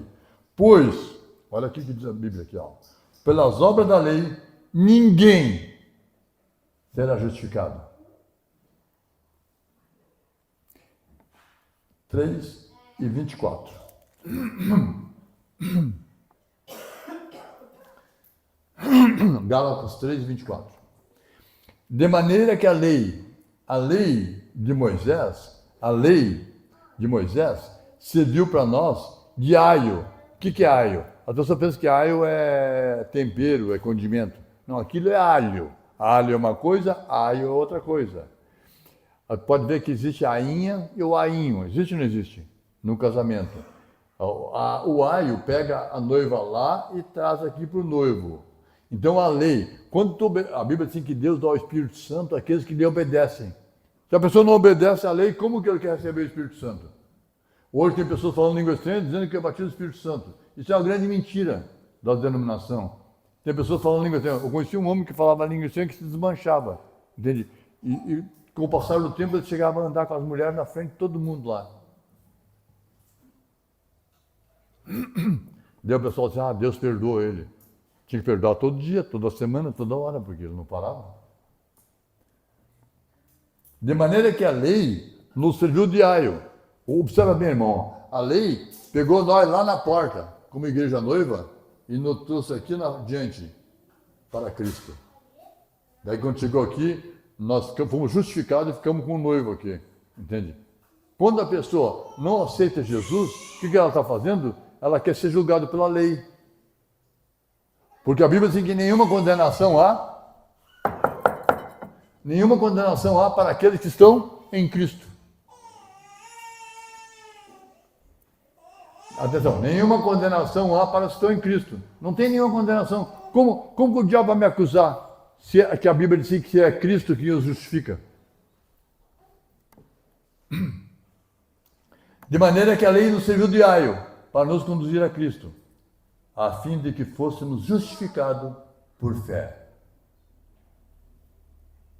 Pois, olha aqui que diz a Bíblia aqui, ó. Pelas obras da lei, ninguém será justificado. 3:24. Gálatas 3:24. De maneira que a lei de Moisés, serviu para nós de aio. O que é aio? A pessoa pensa que aio é tempero, é condimento. Não, aquilo é alho. Alho é uma coisa, aio é outra coisa. Pode ver que existe a ainha e o ainho. Existe ou não existe? No casamento. O aio pega a noiva lá e traz aqui para o noivo. Então a lei, a Bíblia diz que Deus dá o Espírito Santo àqueles que lhe obedecem. Se a pessoa não obedece à lei, como que ele quer receber o Espírito Santo? Hoje tem pessoas falando língua estranha dizendo que é batismo do Espírito Santo. Isso é uma grande mentira da denominação. Tem pessoas falando língua estranha. Eu conheci um homem que falava língua estranha que se desmanchava. Entende? E com o passar do tempo ele chegava a andar com as mulheres na frente de todo mundo lá. Daí o pessoal disse, Deus perdoou ele. Tinha que perdoar todo dia, toda semana, toda hora, porque ele não parava. De maneira que a lei nos serviu de aio. Observa bem, irmão, a lei pegou nós lá na porta, como igreja noiva, e nos trouxe aqui diante para Cristo. Daí quando chegou aqui, nós fomos justificados e ficamos com o noivo aqui, entende? Quando a pessoa não aceita Jesus, o que ela está fazendo? Ela quer ser julgada pela lei. Porque a Bíblia diz que nenhuma condenação há para aqueles que estão em Cristo. Atenção, nenhuma condenação há para os que estão em Cristo. Não tem nenhuma condenação. Como o diabo vai me acusar se que a Bíblia diz que é Cristo que os justifica? De maneira que a lei nos serviu de aio para nos conduzir a Cristo, a fim de que fôssemos justificados por fé.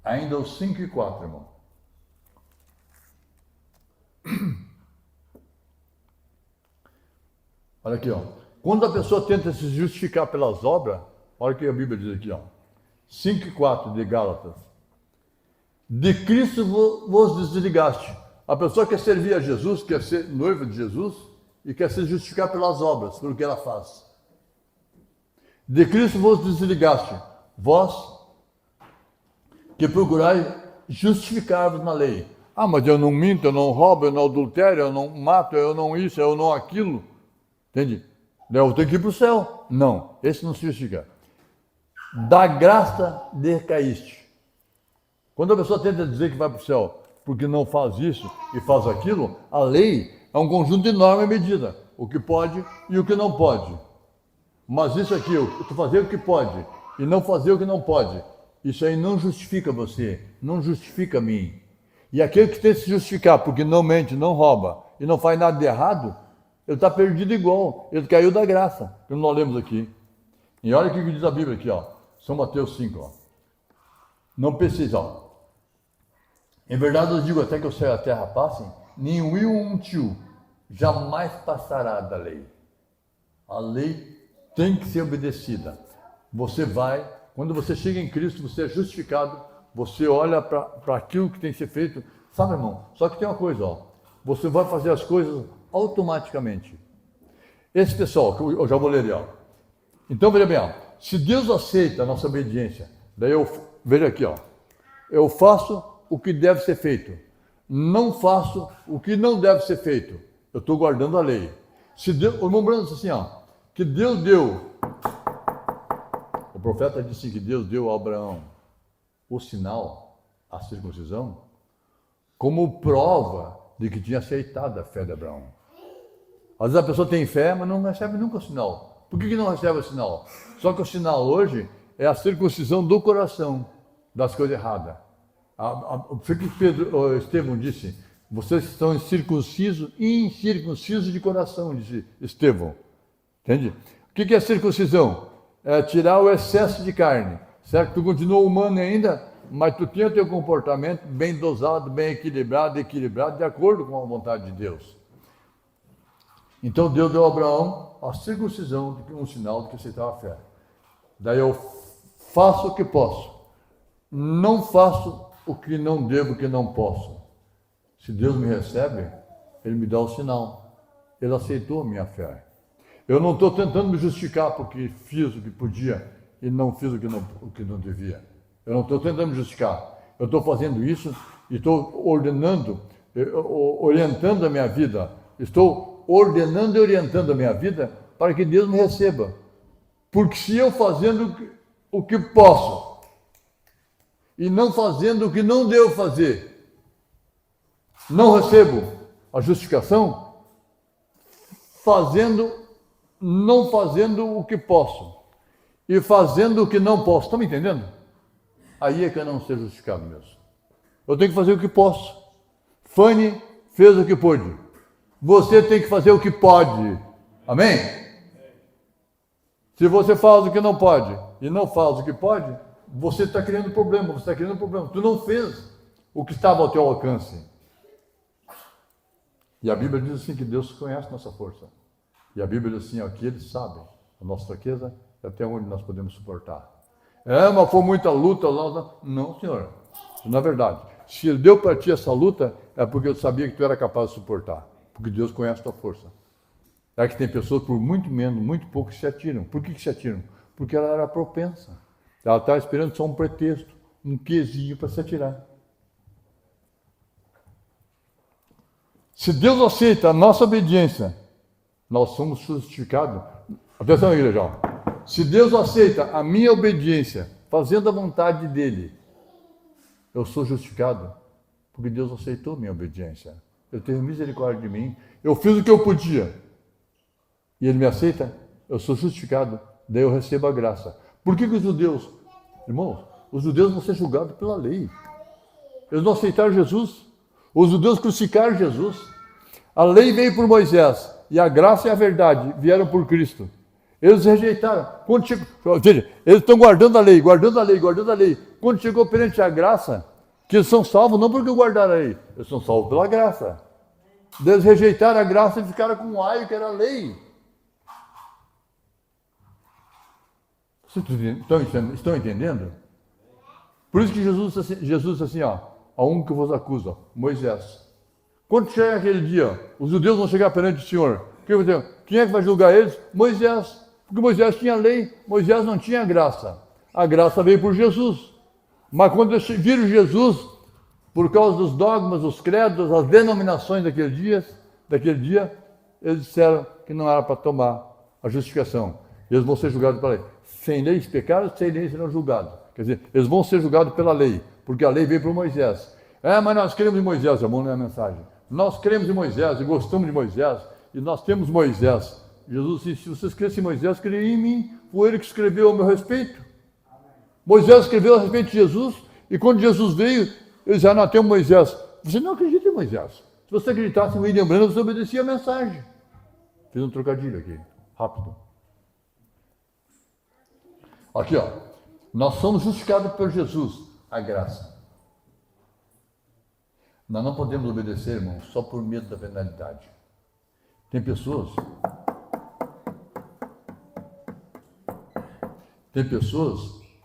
Ainda os 5:4, irmão. Olha aqui, ó. Quando a pessoa tenta se justificar pelas obras, olha o que a Bíblia diz aqui, ó. 5:4 de Gálatas. De Cristo vos desligaste. A pessoa quer servir a Jesus, quer ser noiva de Jesus e quer se justificar pelas obras, pelo que ela faz. De Cristo vos desligaste, vós que procurais justificar-vos na lei. Mas eu não minto, eu não roubo, eu não adultério, eu não mato, eu não isso, eu não aquilo. Entende? Eu tenho que ir para o céu. Não, esse não se justifica. Da graça decaíste. Quando a pessoa tenta dizer que vai para o céu porque não faz isso e faz aquilo, a lei é um conjunto de norma e medida. o que pode e o que não pode. Mas isso aqui, tu fazer o que pode e não fazer o que não pode, isso aí não justifica você, não justifica mim. E aquele que tem que se justificar porque não mente, não rouba e não faz nada de errado, ele está perdido igual, ele caiu da graça, como nós lemos aqui. E olha o que diz a Bíblia aqui, ó, São Mateus 5, ó. Não precisa, ó. Em verdade eu digo, até que o céu e a terra passem, nenhum tio jamais passará da lei. A lei tem que ser obedecida. Você vai, quando você chega em Cristo, você é justificado, você olha para aquilo que tem que ser feito. Sabe, irmão, só que tem uma coisa, ó, você vai fazer as coisas automaticamente. Esse pessoal, que eu já vou ler ali, ó. Então, veja bem, ó, se Deus aceita a nossa obediência, daí veja aqui, ó, eu faço o que deve ser feito, não faço o que não deve ser feito, eu estou guardando a lei. Se Deus, o irmão Branco disse assim, ó, que Deus deu, o profeta disse que Deus deu a Abraão o sinal, a circuncisão, como prova de que tinha aceitado a fé de Abraão. Às vezes a pessoa tem fé, mas não recebe nunca o sinal. Por que não recebe o sinal? Só que o sinal hoje é a circuncisão do coração das coisas erradas. O que Estevão disse? Vocês estão incircuncisos de coração, disse Estevão. Entende? O que é circuncisão? É tirar o excesso de carne. Certo? Tu continua humano ainda, mas tu tinha o teu comportamento bem dosado, bem equilibrado, de acordo com a vontade de Deus. Então Deus deu a Abraão a circuncisão, um sinal de que aceitava a fé. Daí eu faço o que posso, não faço o que não devo, o que não posso. Se Deus me recebe, Ele me dá o sinal. Ele aceitou a minha fé. Eu não estou tentando me justificar porque fiz o que podia e não fiz o que não devia. Eu não estou tentando me justificar. Eu estou fazendo isso e estou orientando a minha vida. Estou ordenando e orientando a minha vida para que Deus me receba. Porque se eu fazendo o que posso e não fazendo o que não devo fazer, não recebo a justificação, não fazendo o que posso e fazendo o que não posso. Estão me entendendo? Aí é que eu não ser justificado mesmo. Eu tenho que fazer o que posso. Fanny fez o que pôde. Você tem que fazer o que pode. Amém? Se você faz o que não pode e não faz o que pode, você está criando problema, Tu não fez o que estava ao teu alcance. E a Bíblia diz assim que Deus conhece nossa força. E a Bíblia diz assim, ó, que Ele sabe a nossa fraqueza e até onde nós podemos suportar. Mas foi muita luta lá. Não, Senhor. Isso não é verdade. Se Ele deu para ti essa luta, é porque eu sabia que tu era capaz de suportar. Porque Deus conhece a tua força. É que tem pessoas por muito menos, muito pouco se atiram. Por que se atiram? Porque ela era propensa. Ela estava esperando só um pretexto, um quesinho para se atirar. Se Deus aceita a nossa obediência, nós somos justificados. Atenção, igreja. Ó. Se Deus aceita a minha obediência, fazendo a vontade dEle, eu sou justificado, porque Deus aceitou a minha obediência. Ele teve misericórdia de mim. Eu fiz o que eu podia. E Ele me aceita, eu sou justificado, daí eu recebo a graça. Por que os judeus, irmãos, os judeus vão ser julgados pela lei. Eles não aceitaram Jesus. Os judeus crucificaram Jesus. A lei veio por Moisés e a graça e a verdade vieram por Cristo. Eles rejeitaram. Quando chegou, eles estão guardando a lei. Quando chegou perante a graça, que eles são salvos não porque guardaram a lei, eles são salvos pela graça. Eles rejeitaram a graça e ficaram com um aio que era a lei. Estão entendendo? Por isso que Jesus disse assim, ó, a um que vos acusa, Moisés. Quando chegar aquele dia, os judeus vão chegar perante o Senhor. Quem é que vai julgar eles? Moisés. Porque Moisés tinha lei, Moisés não tinha graça. A graça veio por Jesus. Mas quando eles viram Jesus, por causa dos dogmas, os credos, as denominações daquele dia, eles disseram que não era para tomar a justificação. Eles vão ser julgados pela lei. Sem lei pecaram, sem lei serão julgados. Quer dizer, eles vão ser julgados pela lei, porque a lei veio por Moisés. Mas nós cremos em Moisés, amor, não é a mensagem. Nós cremos em Moisés e gostamos de Moisés E nós temos Moisés. Jesus disse, se vocês crescem em Moisés, creem em mim. Foi ele que escreveu a meu respeito. Moisés escreveu a respeito de Jesus. E quando Jesus veio, eles já não tem Moisés. Você não acredita em Moisés. Se você acreditasse em William Branham, você obedecia a mensagem. Fiz um trocadilho aqui, rápido. Aqui, ó. Nós somos justificados por Jesus, a graça. Nós não podemos obedecer, irmão, só por medo da penalidade. Tem pessoas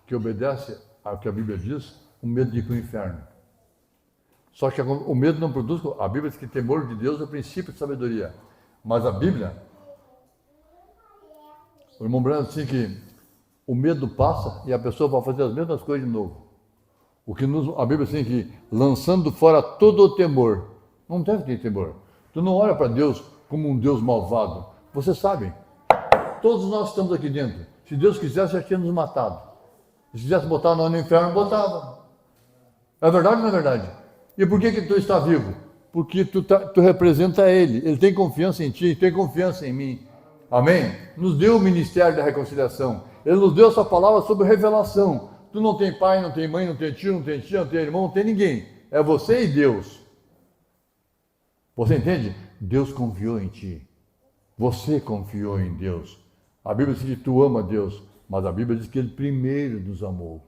que obedecem ao que a Bíblia diz, com medo de ir para o inferno. Só que o medo não produz, a Bíblia diz que temor de Deus é o princípio de sabedoria. Mas a Bíblia, o irmão Branham diz assim que o medo passa e a pessoa vai fazer as mesmas coisas de novo. A Bíblia diz assim que lançando fora todo o temor. Não deve ter temor. Tu não olha para Deus como um Deus malvado. Você sabe, todos nós estamos aqui dentro. Se Deus quisesse, já tinha nos matado. Se quisesse botar nós no inferno, botava. É verdade ou não é verdade? E por que tu está vivo? Porque tu representa Ele. Ele tem confiança em ti, tem confiança em mim. Amém? Nos deu o ministério da reconciliação. Ele nos deu essa palavra sobre revelação. Tu não tem pai, não tem mãe, não tem tio, não tem tia, não tem irmão, não tem ninguém. É você e Deus. Você entende? Deus confiou em ti. Você confiou em Deus. A Bíblia diz que tu ama Deus, mas a Bíblia diz que Ele primeiro nos amou.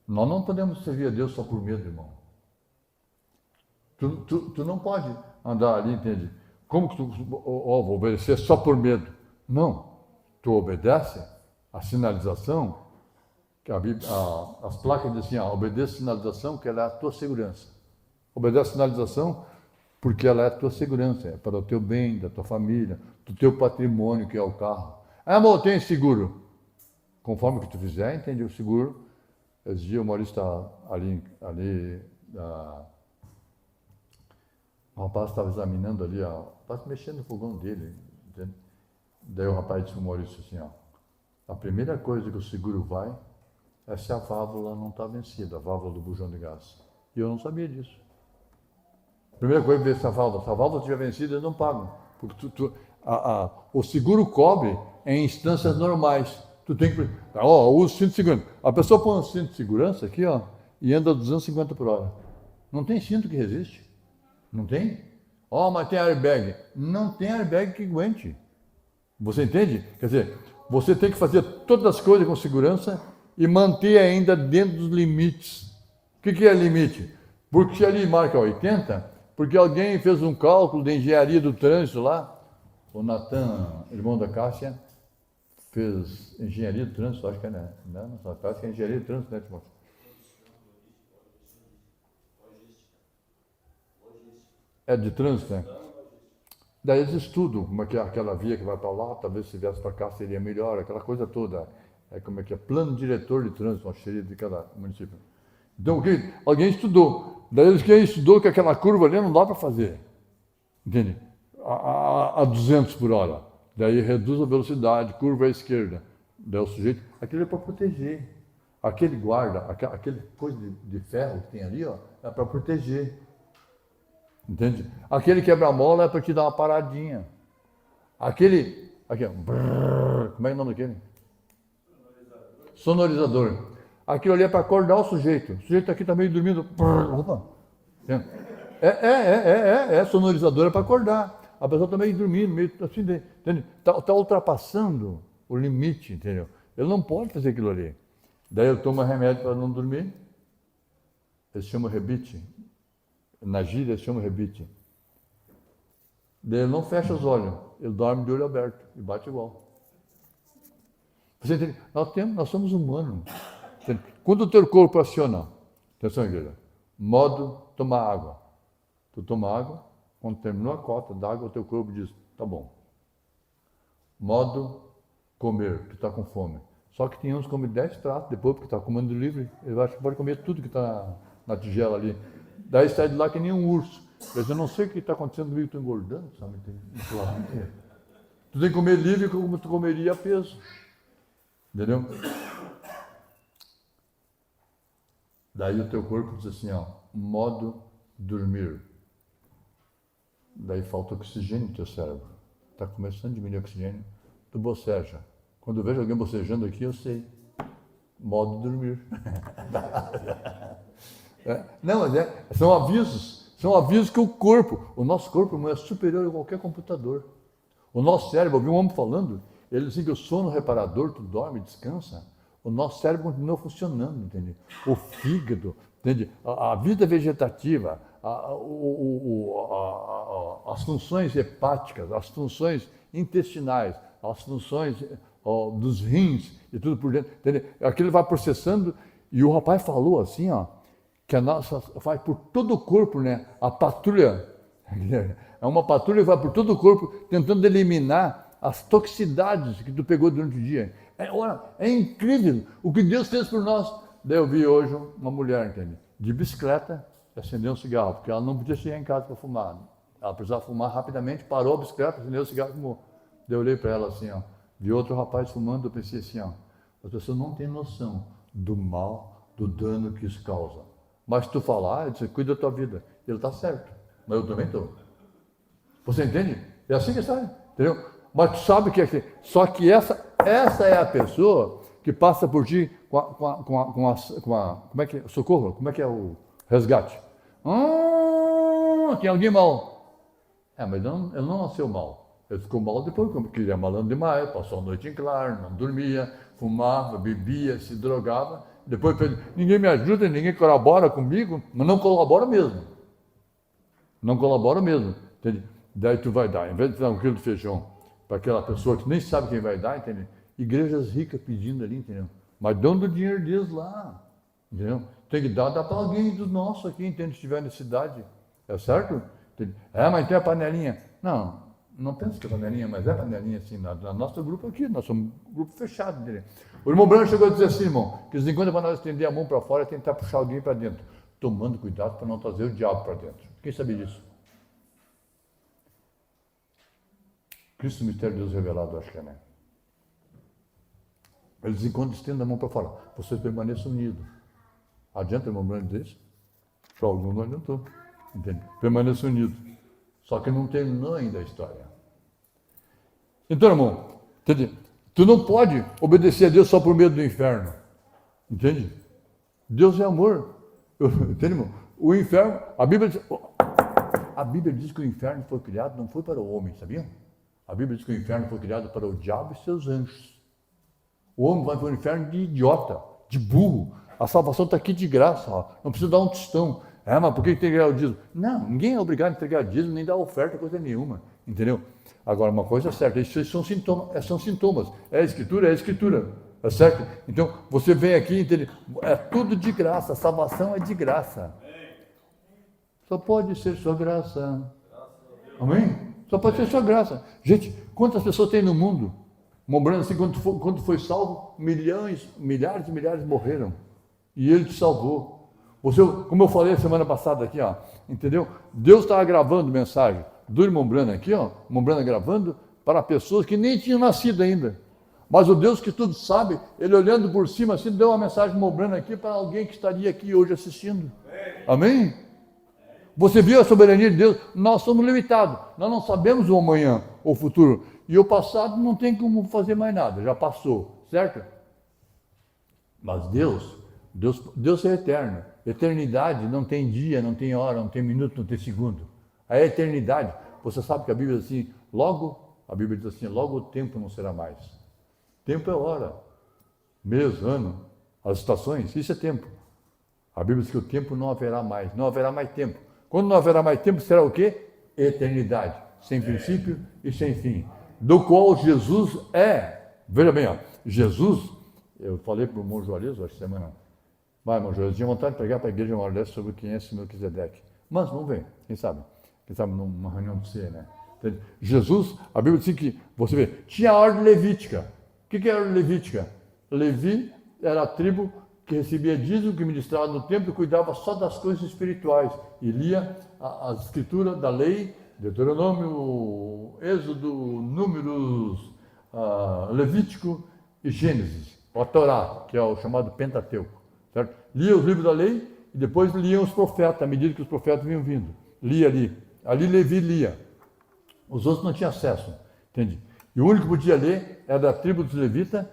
Nós não podemos servir a Deus só por medo, irmão. Tu não pode andar ali, entende? Como que tu vou obedecer só por medo? Não. Tu obedece a sinalização, que as placas dizem assim, obedeça a sinalização, que ela é a tua segurança. Obedece a sinalização porque ela é a tua segurança, é para o teu bem, da tua família, do teu patrimônio, que é o carro. Ah, amor, tem seguro. Conforme o que tu fizer, entende? O seguro. Esse dia o Maurício está ali o rapaz estava examinando ali, estava mexendo no fogão dele, entende? Daí o rapaz disse para o Maurício assim, a primeira coisa que o seguro vai é se a válvula não está vencida, a válvula do bujão de gás. E eu não sabia disso. A primeira coisa é ver se a válvula estiver vencida, eles não pagam. Porque o seguro cobre em instâncias normais. Tu tem que... usa o cinto de segurança. A pessoa põe um cinto de segurança aqui, e anda 250 por hora. Não tem cinto que resiste. Não tem? Mas tem airbag. Não tem airbag que aguente. Você entende? Quer dizer, você tem que fazer todas as coisas com segurança e manter ainda dentro dos limites. O que é limite? Porque se ali marca 80, porque alguém fez um cálculo de engenharia do trânsito lá, o Natan, irmão da Cássia, fez engenharia do trânsito, acho que é, né? Não, acho que é engenharia do trânsito, né, Timóteo? É de trânsito, né? Daí eles estudam como é que é aquela via que vai para lá, talvez se viesse para cá seria melhor, aquela coisa toda. Como é que é? Plano diretor de trânsito, acho que seria de cada município. Então, alguém estudou. Daí quem estudou que aquela curva ali não dá para fazer. Entende? A 200 por hora. Daí reduz a velocidade, curva à esquerda. Daí o sujeito... Aquilo é para proteger. Aquele guarda, aquele coisa de ferro que tem ali, é para proteger. Entende? Aquele quebra-mola é para te dar uma paradinha. Aquele... brrr, como é o nome daquele? Sonorizador. Aquilo ali é para acordar o sujeito. O sujeito aqui está meio dormindo. Opa! Sonorizador é para acordar. A pessoa está meio dormindo, meio assim, entende? Está ultrapassando o limite, entendeu? Ele não pode fazer aquilo ali. Daí eu tomo remédio para não dormir. Eles chamam rebite. Na gíria eles chamam rebite. Daí ele não fecha os olhos. Ele dorme de olho aberto e bate igual. Você entende? Nós somos humanos. Quando o teu corpo aciona, atenção, igreja, modo tomar água. Tu toma água, quando terminou a cota d'água, o teu corpo diz, tá bom. Modo comer, tu está com fome. Só que tem uns que comem 10 pratos depois, porque está comendo livre, ele acha que pode comer tudo que está na tigela ali. Daí sai de lá que nem um urso. Eu não sei o que está acontecendo comigo, estou engordando, sabe? Tu tem que comer livre como tu comeria a peso. Entendeu? Daí o teu corpo diz assim, modo dormir. Daí falta oxigênio no teu cérebro. Está começando a diminuir o oxigênio, tu boceja. Quando eu vejo alguém bocejando aqui, eu sei. Modo de dormir. Não, mas são avisos que o nosso corpo não é superior a qualquer computador. O nosso cérebro, eu vi um homem falando, ele disse que o sono reparador, tu dorme, descansa, o nosso cérebro continua funcionando, entende? O fígado, entende? A vida vegetativa, as funções hepáticas, as funções intestinais, as funções dos rins e tudo por dentro, entende? Aquilo vai processando, e o rapaz falou assim, que a nossa vai por todo o corpo, né? A patrulha, é uma patrulha que vai por todo o corpo tentando eliminar as toxicidades que tu pegou durante o dia. É incrível o que Deus fez por nós. Daí eu vi hoje uma mulher, entende? De bicicleta, acendeu um cigarro, porque ela não podia chegar em casa para fumar. Ela precisava fumar rapidamente, parou a bicicleta, acendeu o cigarro e fumou. Daí eu olhei para ela assim, vi outro rapaz fumando, eu pensei assim, as pessoas não têm noção do mal, do dano que isso causa. Mas tu falar, você cuida da tua vida. Ele está certo, mas eu também estou. Você entende? É assim que sai, entendeu? Mas tu sabe que é assim. Só que essa é a pessoa que passa por ti com como é que é? Socorro? Como é que é o resgate? Tem alguém mal. Mas ele não nasceu mal. Ele ficou mal depois, porque ele é malandro demais, passou a noite em claro, não dormia, fumava, bebia, se drogava. Depois ninguém me ajuda, ninguém colabora comigo, mas não colabora mesmo. Não colabora mesmo. Entende? Daí tu vai dar, em vez de dar um quilo de feijão para aquela pessoa que nem sabe quem vai dar, entendeu? Igrejas ricas pedindo ali, entendeu? Mas dando o dinheiro deles lá, entendeu? Tem que dar para alguém dos nossos aqui, entende? Se tiver necessidade, é certo? Mas tem a panelinha. Não penso que é panelinha, mas é panelinha assim, no nosso grupo aqui, nós somos um grupo fechado, entendeu? O irmão Branco chegou a dizer assim, irmão, que de quando para nós estender a mão para fora, tentar puxar alguém para dentro, tomando cuidado para não trazer o diabo para dentro. Quem sabia disso? Cristo, o mistério de Deus revelado, acho que é, né? Eles enquanto estendem a mão para fora, vocês permaneçam unidos. Adianta, irmão Branco, dizer isso? Só algum não adiantou, entende? Permaneçam unidos. Só que não terminou ainda a história. Então, irmão, entende? Tu não pode obedecer a Deus só por medo do inferno, entende? Deus é amor, entende, irmão? O inferno, a Bíblia diz que o inferno foi criado, não foi para o homem, sabiam? A Bíblia diz que o inferno foi criado para o diabo e seus anjos. O homem vai para o inferno de idiota, de burro. A salvação está aqui de graça, não precisa dar um tostão. Mas por que tem que entregar o dízimo? Não, ninguém é obrigado a entregar dízimo, nem dar oferta, coisa nenhuma, entendeu? Agora, uma coisa é certa, isso são sintomas. É a escritura, é certo? Então, você vem aqui, entende? É tudo de graça, a salvação é de graça. Só pode ser sua graça. Amém? Só pode ser sua graça. Gente, quantas pessoas tem no mundo? Lembrando assim, quando foi salvo, milhares e milhares morreram. E ele te salvou. Como eu falei a semana passada aqui, entendeu? Deus estava gravando mensagem do irmão Brana aqui, irmão Brana gravando para pessoas que nem tinham nascido ainda. Mas o Deus que tudo sabe, ele olhando por cima assim, deu uma mensagem do irmão Brana aqui para alguém que estaria aqui hoje assistindo. Amém? Você viu a soberania de Deus? Nós somos limitados, nós não sabemos o amanhã, o futuro. E o passado não tem como fazer mais nada, já passou, certo? Mas Deus é eterno. Eternidade não tem dia, não tem hora, não tem minuto, não tem segundo. A eternidade, você sabe que a Bíblia diz assim, logo o tempo não será mais. Tempo é hora, mês, ano, as estações, isso é tempo. A Bíblia diz que o tempo não haverá mais tempo. Quando não haverá mais tempo, será o quê? Eternidade, sem princípio e sem fim. Do qual Jesus é. Veja bem, Jesus, eu falei para o irmão Juarez, essa semana, mas, irmão Juarez, tinha vontade de pregar para a igreja uma dessa sobre quem é esse Melquisedeque. Mas vamos ver, quem sabe numa reunião de você, né? Jesus, a Bíblia diz que, você vê, tinha a ordem levítica. O que é a ordem levítica? Levi era a tribo que recebia dízimo, que ministrava no templo e cuidava só das coisas espirituais. E lia a escritura da lei, Deuteronômio, Êxodo, Números, Levítico e Gênesis, a Torá, que é o chamado Pentateuco. Certo? Lia os livros da lei e depois liam os profetas, à medida que os profetas vinham vindo. Lia ali. Ali Levi lia. Os outros não tinham acesso, entende? E o único que podia ler era da tribo dos levitas,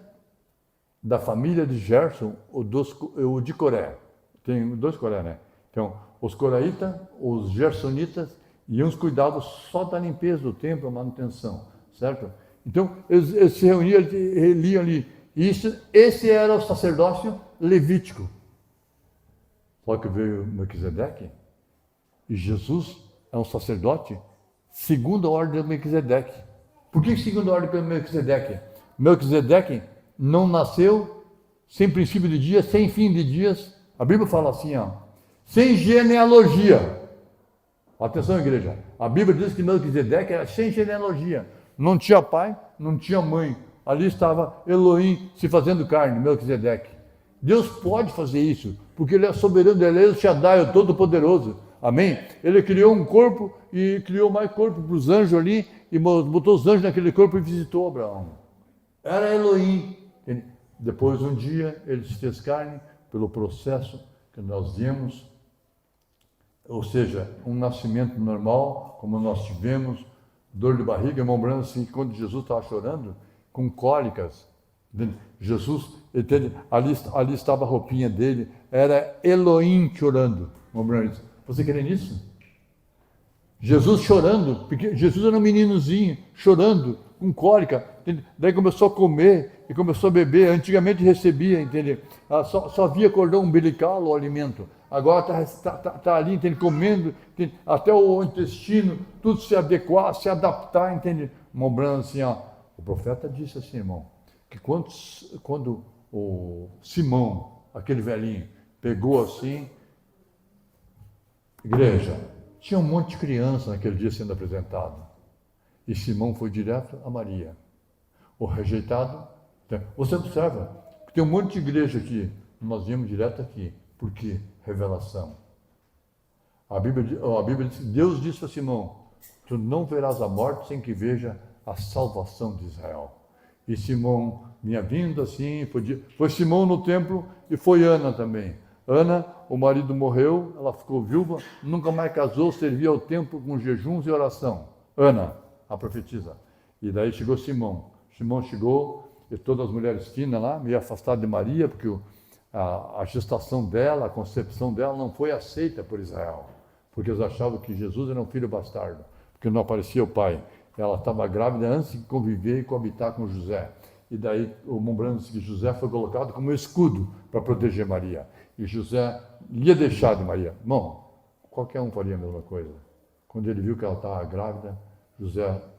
da família de Gerson, o de Coré. Tem 2 Coré, né? Então, os coraitas, os gersonitas, e uns cuidavam só da limpeza do templo, a manutenção, certo? Então, eles se reuniam, eles liam ali. E esse era o sacerdócio levítico. Só que veio Melquisedeque, e Jesus é um sacerdote segundo a ordem de Melquisedeque. Por que segundo a ordem de Melquisedeque? Melquisedeque não nasceu sem princípio de dias, sem fim de dias. A Bíblia fala assim, ó, sem genealogia. Atenção, igreja. A Bíblia diz que Melquisedeque era sem genealogia. Não tinha pai, não tinha mãe. Ali estava Elohim se fazendo carne, Melquisedeque. Deus pode fazer isso, porque Ele é soberano, Ele é o Shaddai, o Todo-Poderoso. Amém? Ele criou um corpo e criou mais corpo para os anjos ali, e botou os anjos naquele corpo e visitou Abraão. Era Elohim. Depois, um dia, Ele se fez carne pelo processo que nós vimos, ou seja, um nascimento normal, como nós tivemos, dor de barriga, irmão Branco, assim, quando Jesus estava chorando, com cólicas. Jesus, ali estava a roupinha dele, era Elohim chorando. Irmão Branco, você crê nisso? Jesus chorando, porque Jesus era um meninozinho, chorando, com cólica, entende? Daí começou a comer e começou a beber. Antigamente recebia, entende? Só via cordão umbilical o alimento. Agora está ali, entende? Comendo, entende? Até o intestino, tudo se adequar, se adaptar, entende? Mobrando assim, ó. O profeta disse assim, irmão, que quando o Simão, aquele velhinho, pegou assim, igreja, tinha um monte de criança naquele dia sendo apresentado. E Simão foi direto a Maria. O rejeitado, você observa que tem um monte de igreja aqui, nós viemos direto aqui, porque revelação. A Bíblia diz, Deus disse a Simão, tu não verás a morte sem que veja a salvação de Israel. E Simão vinha vindo assim, foi Simão no templo e foi Ana também. Ana, o marido morreu, ela ficou viúva, nunca mais casou, servia ao templo com jejuns e oração. Ana, a profetisa. E daí chegou Simão. Simão chegou, e todas as mulheres finas lá, meio afastadas de Maria, porque a gestação dela, a concepção dela não foi aceita por Israel, porque eles achavam que Jesus era um filho bastardo, porque não aparecia o pai. Ela estava grávida antes de conviver e coabitar com José. E daí o Mombrano disse que José foi colocado como escudo para proteger Maria. E José ia deixar de Maria. Irmão, qualquer um faria a mesma coisa. Quando ele viu que ela estava grávida,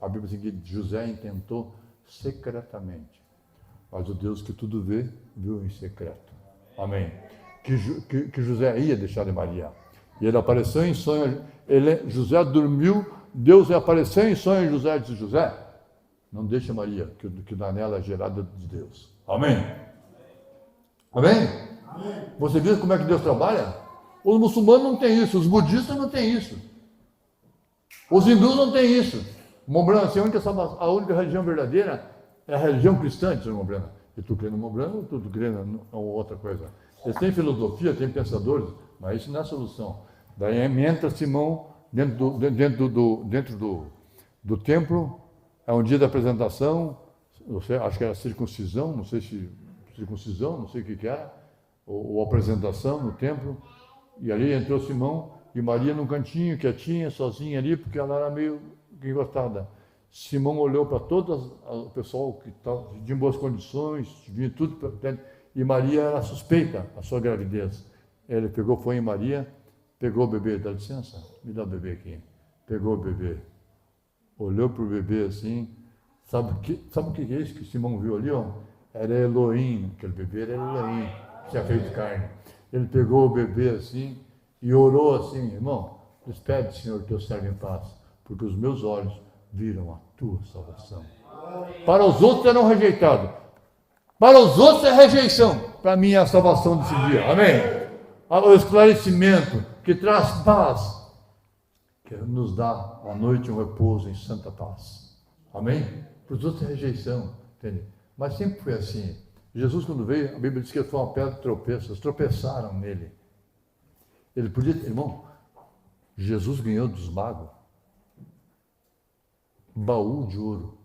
a Bíblia diz que José intentou secretamente. Mas o Deus que tudo vê, viu em secreto. Amém. Que José ia deixar de Maria. E ele apareceu em sonho. José dormiu, Deus apareceu em sonho, José disse, José, não deixa Maria, que nela é gerada de Deus. Amém? Amém? Amém? Você viu como é que Deus trabalha? Os muçulmanos não têm isso, os budistas não têm isso. Os hindus não têm isso. Mombrana, a única religião verdadeira é a religião cristã, diz Mombrana. E tu crê no Mombrana ou tu crê em outra coisa? Eles têm filosofia, têm pensadores, mas isso não é a solução. Daí entra Simão dentro do templo, é um dia da apresentação, acho que era circuncisão, não sei o que era, ou apresentação no templo, e ali entrou Simão e Maria num cantinho, quietinha, sozinha ali, porque ela era meio encostada. Simão olhou para todo o pessoal que estava em boas condições, vinha tudo, e Maria era suspeita a sua gravidez. Ele foi em Maria, pegou o bebê, dá licença, me dá o bebê aqui. Pegou o bebê, olhou para o bebê assim, sabe o que é isso que Simão viu ali? Ó? Era Elohim, aquele bebê era Elohim, tinha feito carne. Ele pegou o bebê assim e orou assim, irmão, despede, Senhor, teu servo em paz, porque os meus olhos viram a tua salvação. Para os outros eram rejeitados, para os outros é rejeição, para mim é a salvação desse dia, amém? O esclarecimento que traz paz, que nos dá à noite um repouso em santa paz, amém? Para os outros é rejeição, entende? Mas sempre foi assim. Jesus, quando veio, a Bíblia diz que ele foi uma pedra de tropeço, eles tropeçaram nele. Ele podia, irmão, Jesus ganhou dos magos baú de ouro,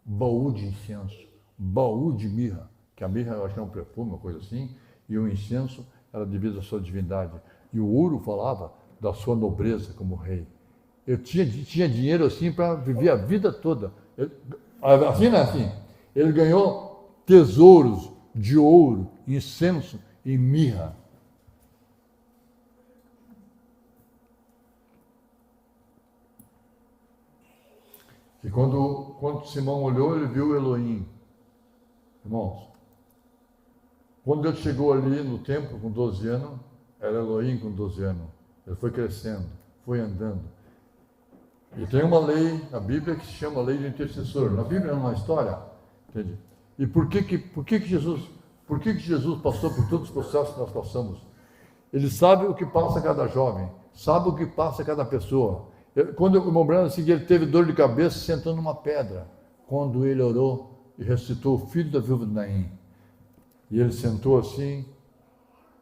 baú de incenso, baú de mirra, que a mirra eu acho que é um perfume, uma coisa assim, e o incenso era devido à sua divindade. E o ouro falava da sua nobreza como rei. Eu tinha dinheiro assim para viver a vida toda. Assim não é assim. Ele ganhou tesouros de ouro, incenso e mirra. E quando Simão olhou, ele viu Elohim. Irmãos, quando ele chegou ali no templo com 12 anos, era Elohim com 12 anos. Ele foi crescendo, foi andando. E tem uma lei na Bíblia que se chama lei do intercessor. Na Bíblia não é uma história, entende? E por que Jesus passou por todos os processos que nós passamos? Ele sabe o que passa cada jovem, sabe o que passa cada pessoa. Quando o irmão Branham assim, ele teve dor de cabeça sentando numa pedra, quando ele orou e ressuscitou o filho da viúva de Naim. E ele sentou assim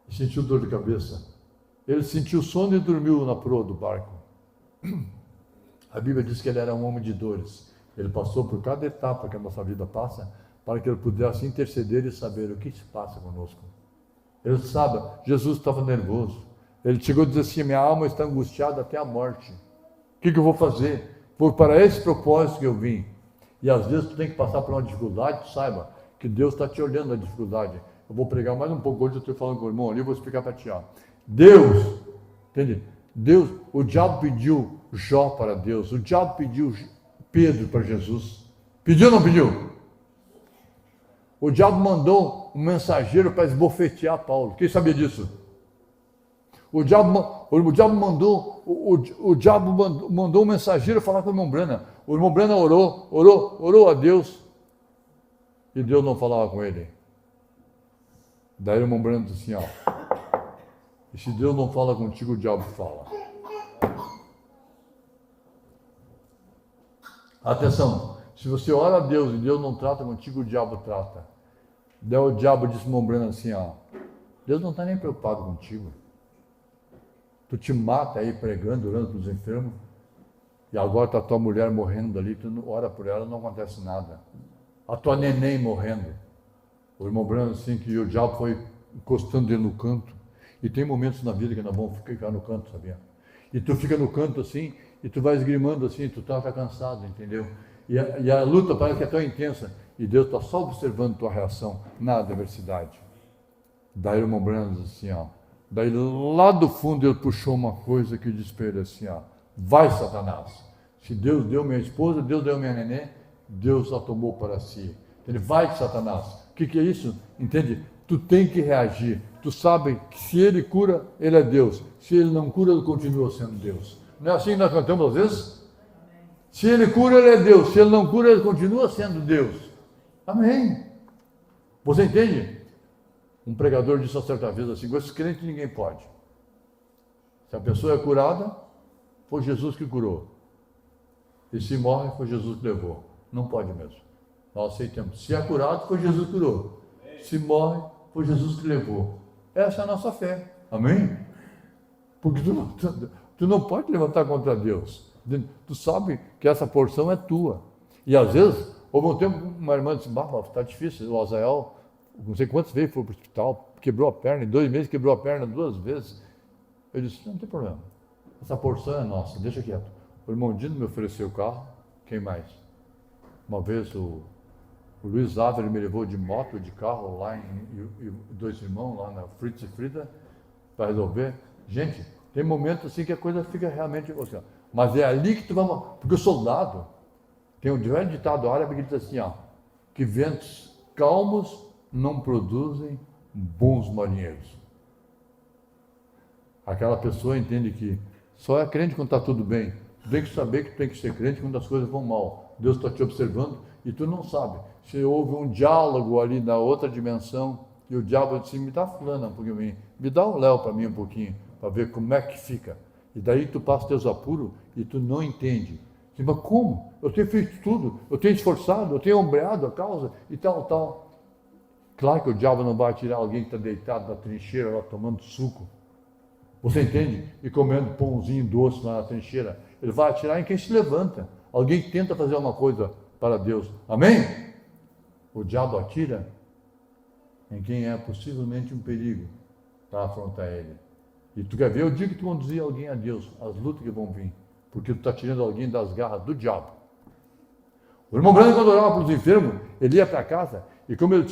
e sentiu dor de cabeça. Ele sentiu sono e dormiu na proa do barco. A Bíblia diz que ele era um homem de dores. Ele passou por cada etapa que a nossa vida passa, para que ele pudesse interceder e saber o que se passa conosco. Ele sabe, Jesus estava nervoso. Ele chegou a dizer assim, minha alma está angustiada até a morte. O que eu vou fazer? Foi para esse propósito que eu vim. E às vezes tu tem que passar por uma dificuldade, tu saiba que Deus está te olhando a dificuldade. Eu vou pregar mais um pouco hoje, eu estou falando com o irmão ali, eu vou explicar para ti. Deus, entende? Deus, o diabo pediu Jó para Deus, o diabo pediu Pedro para Jesus. Pediu ou não pediu? O diabo mandou um mensageiro para esbofetear Paulo. Quem sabia disso? O diabo mandou um mensageiro falar com o irmão Branham. O irmão Branham orou a Deus e Deus não falava com ele. Daí o irmão Branham disse assim, e se Deus não fala contigo, o diabo fala. Atenção, se você ora a Deus e Deus não trata contigo, o diabo trata. Daí o diabo disse irmão Branham assim, Deus não está nem preocupado contigo. Tu te mata aí pregando, orando para os enfermos, e agora está a tua mulher morrendo ali, tu ora por ela, não acontece nada. A tua neném morrendo. O irmão Branham assim, que o diabo foi encostando ele no canto. E tem momentos na vida que nós vamos ficar no canto, sabia? E tu fica no canto assim, e tu vai esgrimando assim, tu está cansado, entendeu? E a luta parece que é tão intensa, e Deus está só observando tua reação na adversidade. Daí o irmão Branham diz assim, daí lá do fundo ele puxou uma coisa que disse para ele assim, vai Satanás, se Deus deu minha esposa, Deus deu minha neném, Deus a tomou para si. Ele vai Satanás. O que é isso? Entende? Tu tem que reagir. Tu sabe que se ele cura, ele é Deus. Se ele não cura, ele continua sendo Deus. Não é assim que nós cantamos às vezes? Se ele cura, ele é Deus. Se ele não cura, ele continua sendo Deus. Amém. Você entende? Um pregador disse uma certa vez assim, com esses crentes ninguém pode. Se a pessoa é curada, foi Jesus que curou. E se morre, foi Jesus que levou. Não pode mesmo. Nós aceitamos. Se é curado, foi Jesus que curou. Se morre, foi Jesus que levou. Essa é a nossa fé. Amém? Porque tu não pode levantar contra Deus. Tu sabe que essa porção é tua. E às vezes, houve um tempo, uma irmã disse, está difícil, o Azael, não sei quantas vezes foi para o hospital, quebrou a perna, em 2 meses quebrou a perna 2 vezes. Eu disse, não tem problema. Essa porção é nossa, deixa quieto. O irmão Dino me ofereceu o carro, quem mais? Uma vez o Luiz Ávila me levou de moto, de carro lá, e 2 irmãos lá na Fritz e Frida, para resolver. Gente, tem momentos assim que a coisa fica realmente... Assim, mas é ali que tu vai... Porque o soldado, tem um velho ditado árabe que diz assim, que ventos calmos não produzem bons marinheiros. Aquela pessoa entende que só é crente quando está tudo bem. Tu tem que saber que tu tem que ser crente quando as coisas vão mal. Deus está te observando e tu não sabe. Se houve um diálogo ali na outra dimensão e o diabo disse, me dá fulana um pouquinho, me dá um Léo para mim um pouquinho, para ver como é que fica. E daí tu passa teus apuros e tu não entende. Mas como? Eu tenho feito tudo, eu tenho esforçado, eu tenho ombreado a causa e tal. Claro que o diabo não vai tirar alguém que está deitado na trincheira lá tomando suco. Você entende? E comendo pãozinho doce lá na trincheira. Ele vai atirar em quem se levanta. Alguém que tenta fazer uma coisa para Deus. Amém? O diabo atira em quem é possivelmente um perigo para afrontar ele. E tu quer ver o dia que tu conduzir alguém a Deus, as lutas que vão vir. Porque tu está tirando alguém das garras do diabo. O irmão Branham, quando orava para os enfermos, ele ia para casa e como ele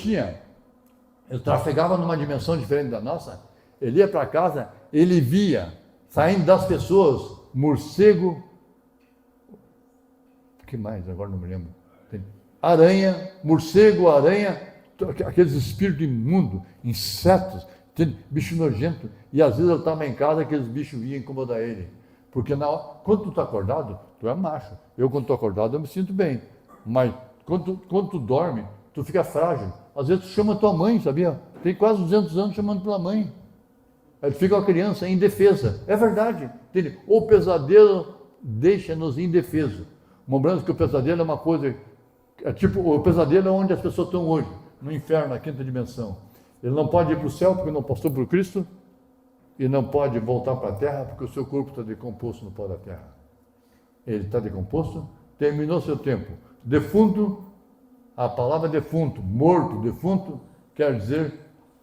trafegava numa dimensão diferente da nossa, ele ia para casa, ele via, saindo das pessoas, morcego, o que mais? Agora não me lembro. Aranha, morcego, aranha, aqueles espíritos imundos, insetos, bicho nojento. E às vezes ele estava em casa, aqueles bichos vinham incomodar ele. Porque quando tu está acordado, tu é macho. Eu, quando estou acordado, eu me sinto bem. Mas quando tu dorme, tu fica frágil. Às vezes tu chama tua mãe, sabia? Tem quase 200 anos chamando pela mãe. Aí fica uma criança indefesa. É verdade. Entende? O pesadelo deixa-nos indefesos. Lembrando que o pesadelo é uma coisa... É tipo, o pesadelo é onde as pessoas estão hoje. No inferno, na quinta dimensão. Ele não pode ir para o céu porque não passou por Cristo. E não pode voltar para a terra porque o seu corpo está decomposto no pó da terra. Ele está decomposto, terminou seu tempo. Defunto, a palavra defunto, morto, defunto, quer dizer,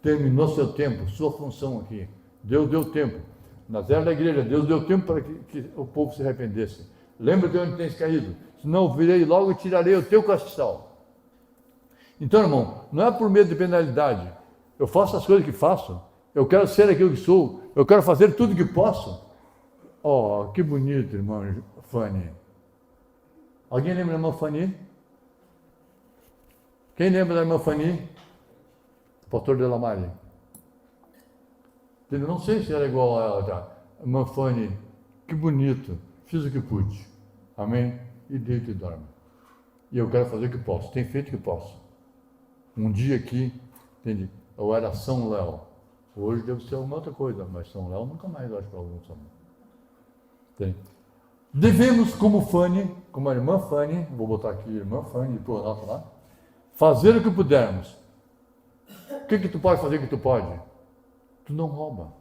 terminou seu tempo, sua função aqui. Deus deu tempo. Nas eras da igreja, Deus deu tempo para que o povo se arrependesse. Lembra de onde tens caído? Senão virei logo e tirarei o teu castiçal. Então, irmão, não é por medo de penalidade. Eu faço as coisas que faço. Eu quero ser aquilo que sou. Eu quero fazer tudo que posso. Oh, que bonito, irmã Fanny. Alguém lembra da irmã Fanny? Quem lembra da irmã Fanny? Pastor Delamare. Eu não sei se era igual a ela já. Irmã Fanny, que bonito. Fiz o que pude. Amém? E deito e dorme. E eu quero fazer o que posso. Tem feito o que posso. Um dia aqui, entendi, eu era São Léo. Hoje deve ser uma outra coisa, mas São Léo nunca mais acho que algum São Léo. Devemos, como Fanny, como a irmã Fanny, vou botar aqui irmã Fanny, por nota lá, fazer o que pudermos. O que tu pode fazer que tu pode? Tu não rouba.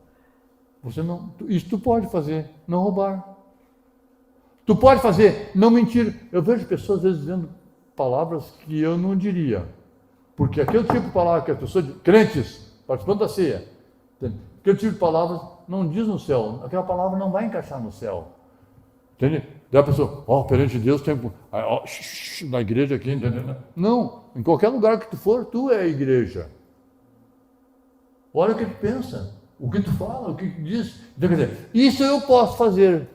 Isso tu pode fazer, não roubar. Tu pode fazer, não mentir. Eu vejo pessoas às vezes dizendo palavras que eu não diria. Porque aquele tipo de palavra que as pessoas, crentes, participando da ceia, aquele tipo de palavras não diz no céu. Aquela palavra não vai encaixar no céu. Entende? Daí a pessoa, perante Deus tem... na igreja aqui, entendeu? Não, em qualquer lugar que tu for, tu é a igreja. Olha o que tu pensa, o que tu fala, o que tu diz. Então, quer dizer, isso eu posso fazer.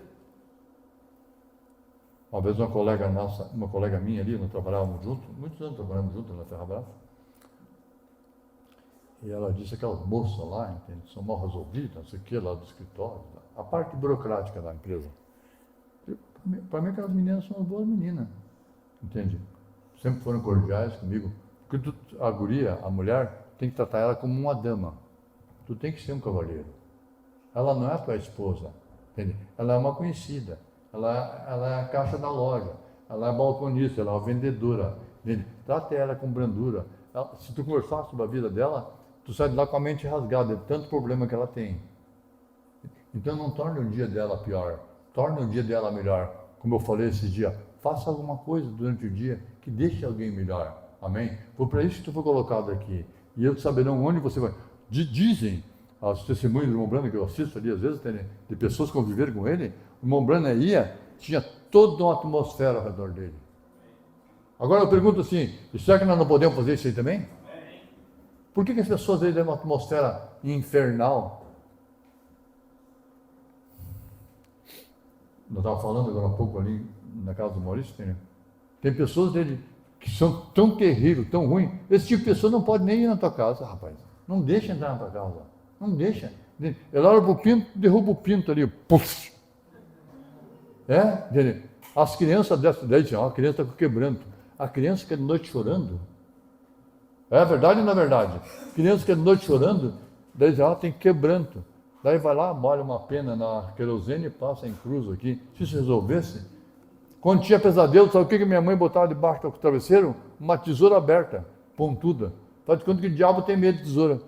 Uma vez uma colega minha ali, nós trabalhávamos juntos, muitos anos trabalhamos juntos na Ferrabras. E ela disse, aquelas moças lá, entende, são mal resolvidas, não sei o que, lá do escritório, a parte burocrática da empresa. Para mim, aquelas meninas são as boas meninas, entende? Sempre foram cordiais comigo. Porque a guria, a mulher, tem que tratar ela como uma dama. Tu tem que ser um cavalheiro. Ela não é tua esposa, entende? Ela é uma conhecida. Ela é a caixa da loja. Ela é balconista, ela é uma vendedora. Entende? Trata ela com brandura. Se tu conversar sobre a vida dela, tu sai de lá com a mente rasgada, de tanto problema que ela tem. Então não torne o dia dela pior. Torne o dia dela melhor. Como eu falei esses dias, faça alguma coisa durante o dia que deixe alguém melhor. Amém? Foi para isso que tu foi colocado aqui. E eles saberão onde você vai. Dizem, os testemunhos do irmão Branham, que eu assisto ali, às vezes, de pessoas que conviveram com ele, o irmão Branham ia, tinha toda uma atmosfera ao redor dele. Agora eu pergunto assim, será que nós não podemos fazer isso aí também? Por que as pessoas aí têm uma atmosfera infernal? Nós estávamos falando agora há pouco ali na casa do Maurício, tem pessoas dele que são tão terríveis, tão ruins. Esse tipo de pessoa não pode nem ir na tua casa, rapaz. Não deixa entrar na tua casa. Não deixa. Ela olha para o pinto, derruba o pinto ali. Puf! As crianças dessa daí dizem, a criança está com quebranto. A criança fica de noite chorando. É verdade ou não é verdade? A criança fica de noite chorando, daí diz, tem quebranto. Daí vai lá, molha uma pena na querosene e passa em cruz aqui. Se isso resolvesse, quando tinha pesadelo, sabe o que minha mãe botava debaixo do travesseiro? Uma tesoura aberta, pontuda. Faz de conta que o diabo tem medo de tesoura.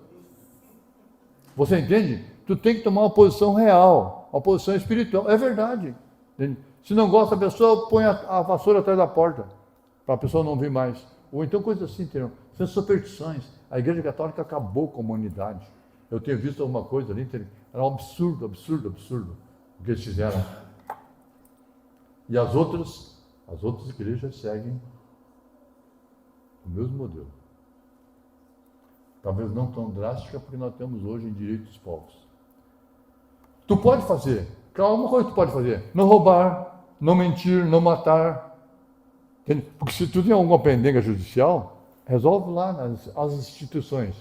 Você entende? Tu tem que tomar uma posição real, uma posição espiritual. É verdade. Entende? Se não gosta, a pessoa põe a vassoura atrás da porta, para a pessoa não vir mais. Ou então coisas assim, entendeu? São superstições. A Igreja Católica acabou com a humanidade. Eu tenho visto alguma coisa ali, era um absurdo, absurdo, absurdo o que eles fizeram. E as outras igrejas seguem o mesmo modelo. Talvez não tão drástica, porque nós temos hoje em direitos dos povos. Tu pode fazer, uma coisa que tu pode fazer, não roubar, não mentir, não matar. Entende? Porque se tu tem alguma pendenga judicial, resolve lá nas instituições.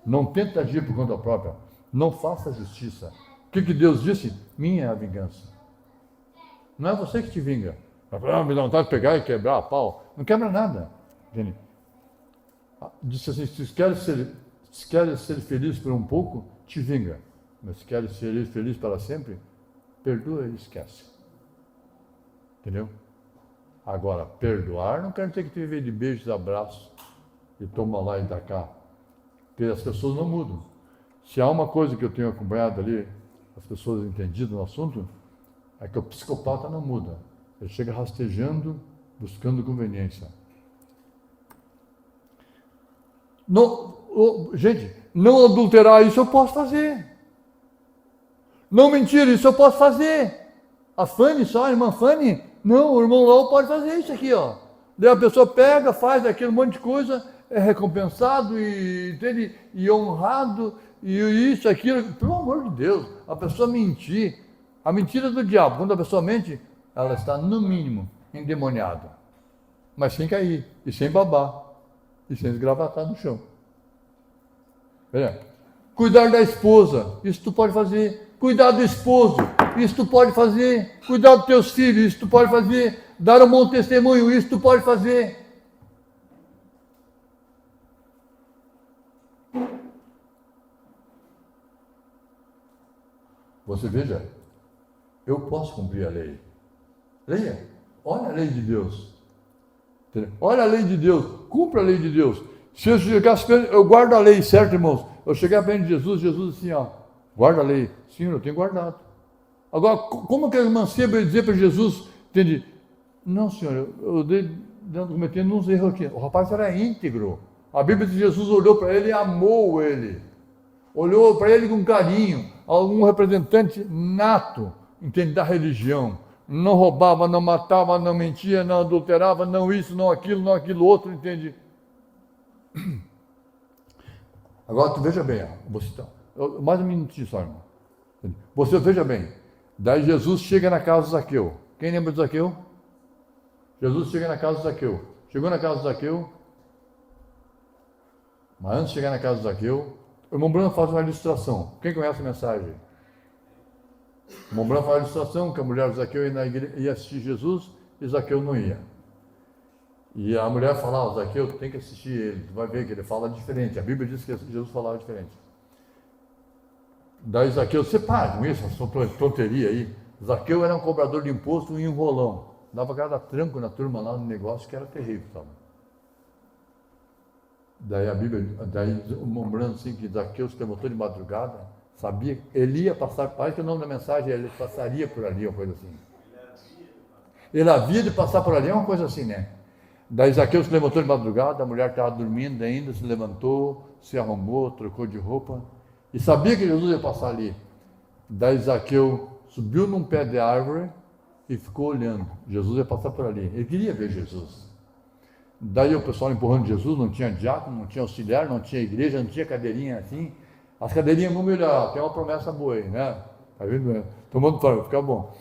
Não tenta agir por conta própria. Não faça justiça. O que Deus disse? Minha é a vingança. Não é você que te vinga. Me dá vontade de pegar e quebrar a pau. Não quebra nada. Entende? Disse assim, se queres ser feliz por um pouco, te vinga. Mas se queres ser feliz para sempre, perdoa e esquece. Entendeu? Agora, perdoar não quer dizer que tu vive de beijos e abraços e toma lá e dá cá. Porque as pessoas não mudam. Se há uma coisa que eu tenho acompanhado ali, as pessoas entendidas no assunto, é que o psicopata não muda. Ele chega rastejando, buscando conveniência. Gente, não adulterar, isso eu posso fazer. Não mentir, isso eu posso fazer. A Fanny só, a irmã Fanny, não, o irmão Lau pode fazer isso aqui, ó. Daí a pessoa pega, faz aquele monte de coisa, é recompensado e honrado, e isso, aquilo. Pelo amor de Deus, a pessoa mentir. A mentira do diabo, quando a pessoa mente, ela está, no mínimo, endemoniada. Mas sem cair, e sem babar, e sem esgravatar no chão. Cuidar da esposa, isso tu pode fazer. Cuidar do esposo, isso tu pode fazer. Cuidar dos teus filhos, isso tu pode fazer. Dar um bom testemunho, isso tu pode fazer. Você veja, eu posso cumprir a lei. Leia, olha a lei de Deus. Olha a lei de Deus, cumpra a lei de Deus. Se eu chegasse, eu guardo a lei, certo, irmãos? Eu chegar perto de Jesus assim, ó, guarda a lei. Senhor, eu tenho guardado. Agora, como que a mancebo ia dizer para Jesus, entende? Não, senhor, eu dei cometendo uns erros aqui. O rapaz era íntegro. A Bíblia diz que Jesus olhou para ele e amou ele. Olhou para ele com carinho. Algum representante nato, entende, da religião. Não roubava, não matava, não mentia, não adulterava, não isso, não aquilo outro, entende? Agora, tu veja bem, mais um minutinho só, irmão. Você veja bem, daí Jesus chega na casa de Zaqueu. Quem lembra de Zaqueu? Jesus chega na casa de Zaqueu. Chegou na casa de Zaqueu, mas antes de chegar na casa de Zaqueu, o irmão Bruno faz uma ilustração. Quem conhece a mensagem? O irmão Bruno faz a ilustração que a mulher de Zaqueu ia na igreja, ia assistir Jesus e Zaqueu não ia. E a mulher fala, Zaqueu, tu tem que assistir ele, tu vai ver que ele fala diferente. A Bíblia diz que Jesus falava diferente. Daí Zaqueu, você para com isso, essa tonteria aí. Zaqueu era um cobrador de imposto e um enrolão. Dava cada tranco na turma lá no negócio que era terrível, sabe? Daí a Bíblia, lembrando assim que Zaqueu se levantou de madrugada, sabia, ele ia passar, parece que o nome da mensagem é ele passaria por ali, uma coisa assim. Ele havia de passar por ali, é uma coisa assim, né? Daí Zaqueu se levantou de madrugada, a mulher estava dormindo ainda, se levantou, se arrumou, trocou de roupa, e sabia que Jesus ia passar ali. Daí Zaqueu subiu num pé de árvore e ficou olhando. Jesus ia passar por ali. Ele queria ver Jesus. Daí o pessoal empurrando Jesus, não tinha diácono, não tinha auxiliar, não tinha igreja, não tinha cadeirinha assim. As cadeirinhas vão melhorar, tem uma promessa boa aí, né? Tá vendo? Tomando para ficar bom.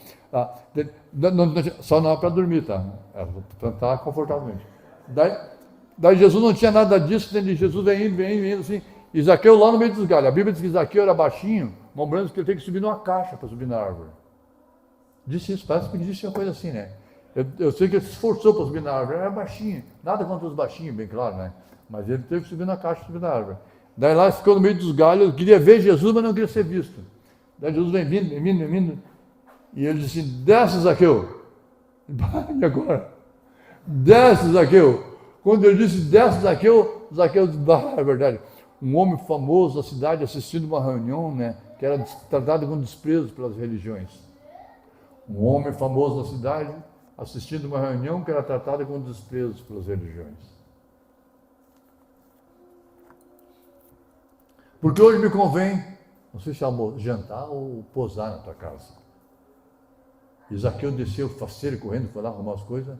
Só não é para dormir, tá? É para estar confortavelmente. Daí Jesus não tinha nada disso, Jesus vem indo assim. E Zaqueu lá no meio dos galhos. A Bíblia diz que Zaqueu era baixinho, lembrando que ele tem que subir numa caixa para subir na árvore. Disse isso, parece que disse uma coisa assim, né? Eu sei que ele se esforçou para subir na árvore, ele era baixinho. Nada contra os baixinhos, bem claro, né? Mas ele teve que subir na caixa para subir na árvore. Daí lá ficou no meio dos galhos, queria ver Jesus, mas não queria ser visto. Daí Jesus vem vindo. E ele disse assim, desce, Zaqueu. E agora? Desce, Zaqueu. Quando ele disse, desce, Zaqueu disse, é verdade. um homem famoso da cidade assistindo uma reunião, né, que era tratado com desprezo pelas religiões. Um homem famoso da cidade assistindo uma reunião que era tratada com desprezo pelas religiões. Porque hoje me convém, não sei se jantar ou posar na tua casa. E Zaqueu desceu faceiro correndo, foi lá arrumar as coisas.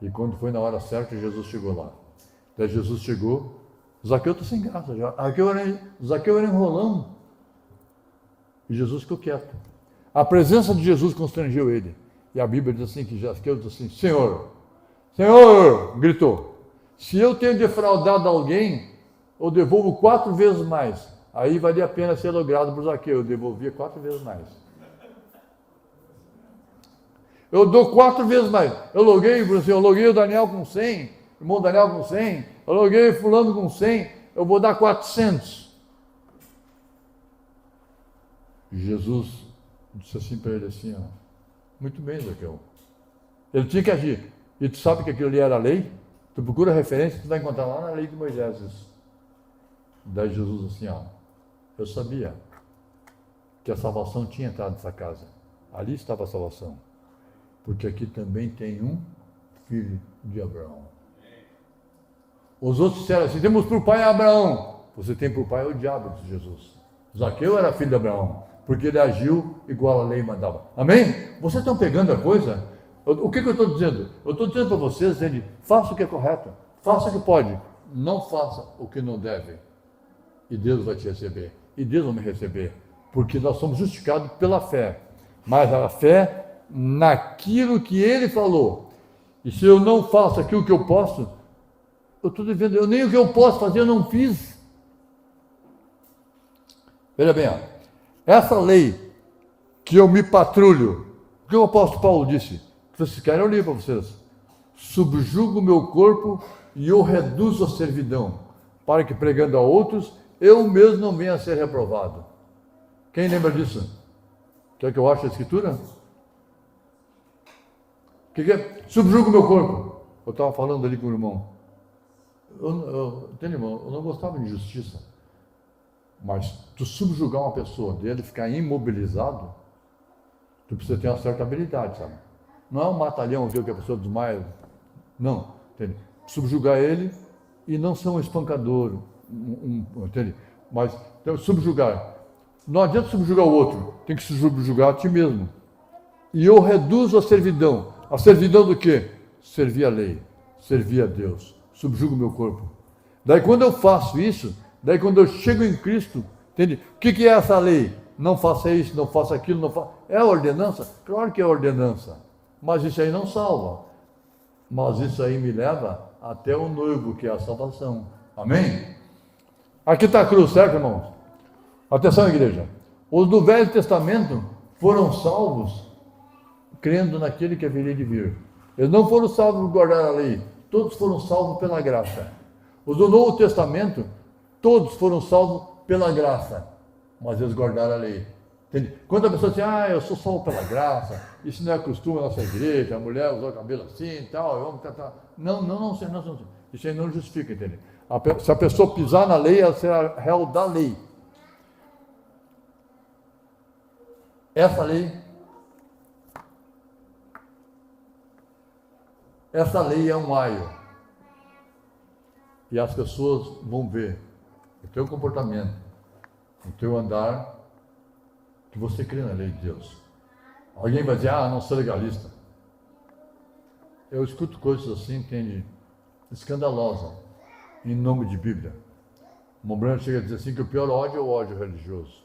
E quando foi na hora certa, Jesus chegou lá. Daí Jesus chegou, Zaqueu está sem graça já. Zaqueu era enrolando. E Jesus ficou quieto. A presença de Jesus constrangeu ele. E a Bíblia diz assim, que Zaqueu diz assim, Senhor, gritou, se eu tenho defraudado alguém, eu devolvo 4 vezes mais. Aí valia a pena ser logrado por Zaqueu, eu devolvia 4 vezes mais. Eu dou 4 vezes mais. Eu loguei o Daniel com 100, irmão Daniel com 100, eu loguei fulano com 100, eu vou dar 400. Jesus disse assim para ele assim, ó, muito bem, Zaqueu. Ele tinha que agir. E tu sabe que aquilo ali era a lei? Tu procura referência, tu vai encontrar lá na lei de Moisés isso. Daí Jesus assim, ó, eu sabia que a salvação tinha entrado nessa casa. Ali estava a salvação. Porque aqui também tem um filho de Abraão. Os outros disseram assim, temos por pai Abraão. Você tem por pai o diabo, disse Jesus. Zaqueu era filho de Abraão, porque ele agiu igual a lei mandava. Amém? Vocês estão pegando a coisa? O que eu estou dizendo? Eu estou dizendo para vocês, faça o que é correto, faça o que pode, não faça o que não deve. E Deus vai te receber, e Deus vai me receber, porque nós somos justificados pela fé, mas a fé naquilo que Ele falou. E se eu não faço aquilo que eu posso, eu estou devendo, nem o que eu posso fazer eu não fiz. Veja bem, ó, essa lei que eu me patrulho, o que o apóstolo Paulo disse? Vocês querem, eu li para vocês. Subjugo o meu corpo e o reduzo à servidão, para que pregando a outros, eu mesmo não venha a ser reprovado. Quem lembra disso? Quer que eu ache a escritura? O que é? Subjugo o meu corpo. Eu estava falando ali com o irmão. Entende, irmão? Eu não gostava de injustiça. Mas tu subjugar uma pessoa, dele ficar imobilizado, tu precisa ter uma certa habilidade, sabe? Não é um matalhão, viu, que a pessoa desmaia. Não, entende? Subjugar ele e não ser um espancador, entende? Mas então, subjugar. Não adianta subjugar o outro, tem que subjugar a ti mesmo. E eu reduzo a servidão. A servidão do quê? Servir a lei, servir a Deus. Subjugo o meu corpo. Daí quando eu faço isso, daí quando eu chego em Cristo, entende? O que é essa lei? Não faça isso, não faça aquilo, não faça... É a ordenança? Claro que é a ordenança. Mas isso aí não salva. Mas isso aí me leva até o noivo, que é a salvação. Amém? Aqui está a cruz, certo, irmãos? Atenção, igreja. Os do Velho Testamento foram salvos crendo naquele que haveria de vir. Eles não foram salvos por guardar a lei. Todos foram salvos pela graça. Os do Novo Testamento, todos foram salvos pela graça. Mas eles guardaram a lei. Entende? Quando a pessoa diz, eu sou salvo pela graça, isso não é costume na nossa igreja, a mulher usa o cabelo assim e tal, o homem tá. Não, isso aí não justifica, entende? Se a pessoa pisar na lei, ela será réu da lei. Essa lei é um aio. E as pessoas vão ver o teu comportamento, o teu andar, que você crê na lei de Deus. Alguém vai dizer, não sou legalista. Eu escuto coisas assim, entende? Escandalosa, em nome de Bíblia. O Mombrano chega a dizer assim que o pior ódio é o ódio religioso.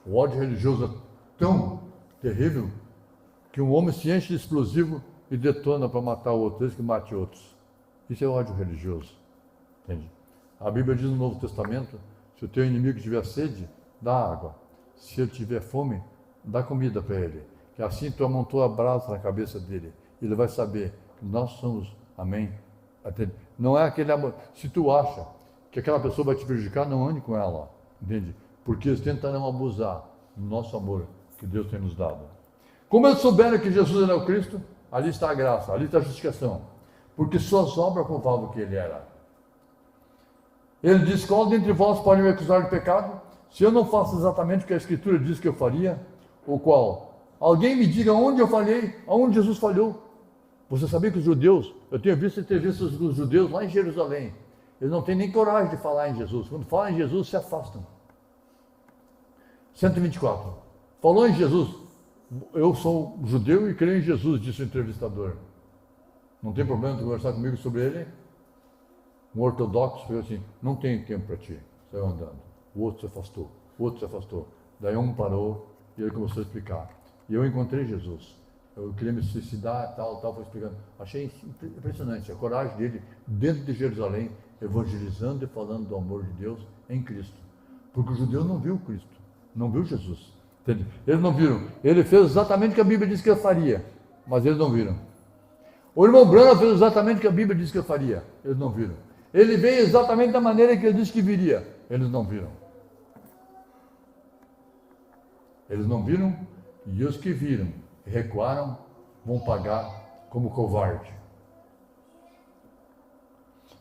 O ódio religioso é tão terrível que um homem se enche de explosivo e detona para matar o outro, desde que mate outros. Isso é ódio religioso. Entende? A Bíblia diz no Novo Testamento, se o teu inimigo tiver sede, dá água. Se ele tiver fome, dá comida para ele. Que assim tu amontoa a brasa na cabeça dele. Ele vai saber que nós somos, amém? Não é aquele amor. Se tu acha que aquela pessoa vai te prejudicar, não ande com ela. Entende? Porque eles tentarão abusar do nosso amor que Deus tem nos dado. Como eles souberam que Jesus era o Cristo, ali está a graça, ali está a justificação. Porque suas obras provavam que ele era. Ele diz: qual dentre vós pode me acusar de pecado? Se eu não faço exatamente o que a Escritura diz que eu faria, ou qual? Alguém me diga onde eu falhei, aonde Jesus falhou. Você sabia que os judeus, eu tenho visto entrevistas dos judeus lá em Jerusalém, eles não têm nem coragem de falar em Jesus. Quando falam em Jesus, se afastam. 124. Falou em Jesus. Eu sou judeu e creio em Jesus, disse o entrevistador. Não tem problema de conversar comigo sobre ele? Um ortodoxo falou assim: não tenho tempo para ti. Saiu andando. O outro se afastou. O outro se afastou. Daí um parou e ele começou a explicar. E eu encontrei Jesus. Eu queria me suicidar, tal, foi explicando. Achei impressionante a coragem dele dentro de Jerusalém, evangelizando e falando do amor de Deus em Cristo. Porque o judeu não viu Cristo, não viu Jesus. Entende? Eles não viram. Ele fez exatamente o que a Bíblia diz que ele faria, mas eles não viram. O irmão Branham fez exatamente o que a Bíblia diz que ele faria, eles não viram. Ele veio exatamente da maneira que ele disse que viria, eles não viram. Eles não viram, e os que viram e recuaram vão pagar como covarde.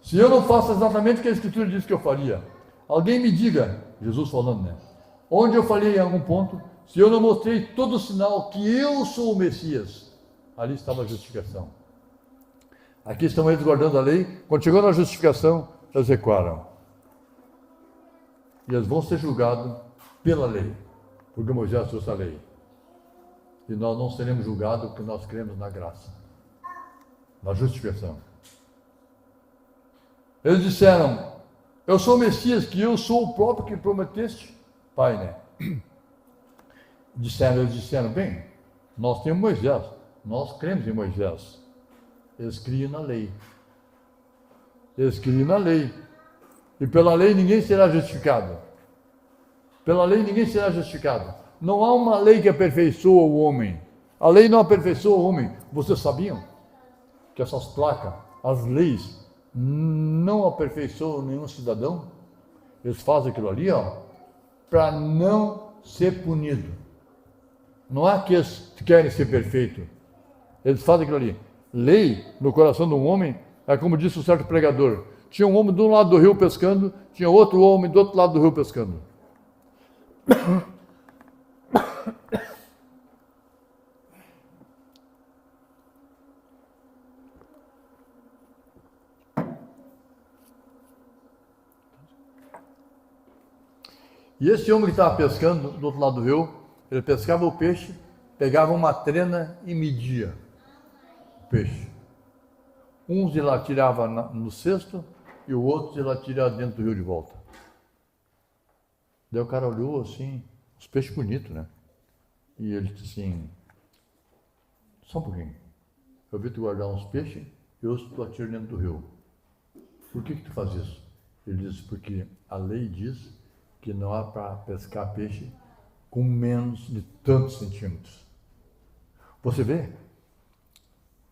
Se eu não faço exatamente o que a Escritura diz que eu faria, alguém me diga, Jesus falando, né? Onde eu falei em algum ponto, se eu não mostrei todo o sinal que eu sou o Messias, ali estava a justificação. Aqui estão eles guardando a lei, quando chegou na justificação, eles recuaram. E eles vão ser julgados pela lei, porque Moisés trouxe a lei. E nós não seremos julgados porque nós cremos na graça, na justificação. Eles disseram: eu sou o Messias, que eu sou o próprio que prometeste, Pai, né? Eles disseram, bem, nós temos Moisés, nós cremos em Moisés. Eles criam na lei. Eles criam na lei. E pela lei ninguém será justificado. Pela lei ninguém será justificado. Não há uma lei que aperfeiçoa o homem. A lei não aperfeiçoa o homem. Vocês sabiam que essas placas, as leis, não aperfeiçoam nenhum cidadão? Eles fazem aquilo ali, para não ser punido. Não há que eles querem ser perfeitos. Eles fazem aquilo ali. Lei no coração de um homem é como disse um certo pregador: tinha um homem de um lado do rio pescando, tinha outro homem do outro lado do rio pescando. E esse homem que estava pescando do outro lado do rio, ele pescava o peixe, pegava uma trena e media o peixe. Uns ele atirava no cesto e o outro ele atirava dentro do rio de volta. Daí o cara olhou assim, os peixes bonitos, né? E ele disse assim: só um pouquinho, eu vi tu guardar uns peixes e outros tu atira dentro do rio. Por que tu faz isso? Ele disse: porque a lei diz que não há para pescar peixe com menos de tantos centímetros. Você vê?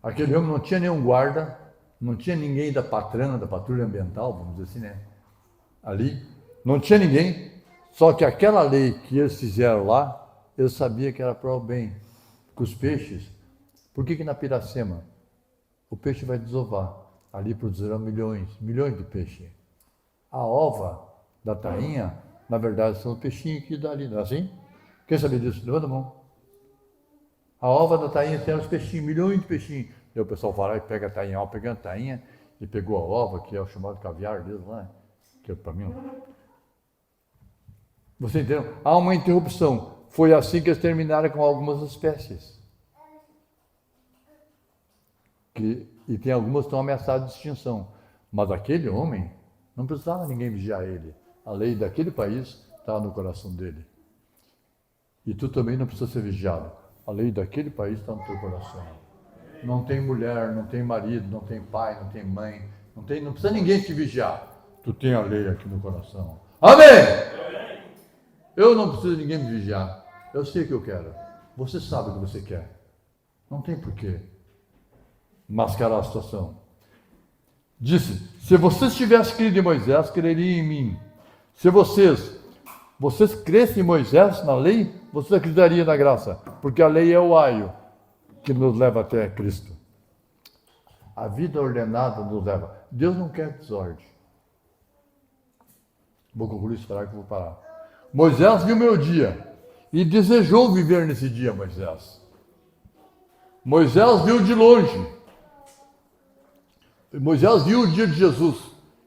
Aquele homem não tinha nenhum guarda, não tinha ninguém da patrana, da patrulha ambiental, vamos dizer assim, né? Ali, não tinha ninguém, só que aquela lei que eles fizeram lá, eles sabiam que era para o bem. Com os peixes, por que na Piracema o peixe vai desovar? Ali produzirão milhões de peixes. A ova da tainha, na verdade, são os peixinhos que dá ali, não é assim? Quem sabia disso? Levanta a mão. A ova da tainha tem os peixinhos, milhões de peixinhos. E o pessoal vai lá e pega a tainha, pegando a tainha, e pegou a ova, que é o chamado caviar deles lá, que é para mim. Você entendeu? Há uma interrupção. Foi assim que eles terminaram com algumas espécies. E tem algumas que estão ameaçadas de extinção. Mas aquele homem, não precisava ninguém vigiar ele. A lei daquele país estava no coração dele. E tu também não precisa ser vigiado. A lei daquele país está no teu coração. Não tem mulher, não tem marido, não tem pai, não tem mãe, não precisa ninguém te vigiar. Tu tem a lei aqui no coração. Amém! Eu não preciso de ninguém me vigiar. Eu sei o que eu quero. Você sabe o que você quer. Não tem porquê mascarar a situação. Disse: se vocês tivessem crido em Moisés, creriam em mim. Se vocês crescem em Moisés, na lei, vocês acreditariam na graça, porque a lei é o aio que nos leva até Cristo. A vida ordenada nos leva. Deus não quer desordem. Vou concluir esse parágrafo e vou parar. Moisés viu meu dia e desejou viver nesse dia, Moisés. Moisés viu de longe. Moisés viu o dia de Jesus.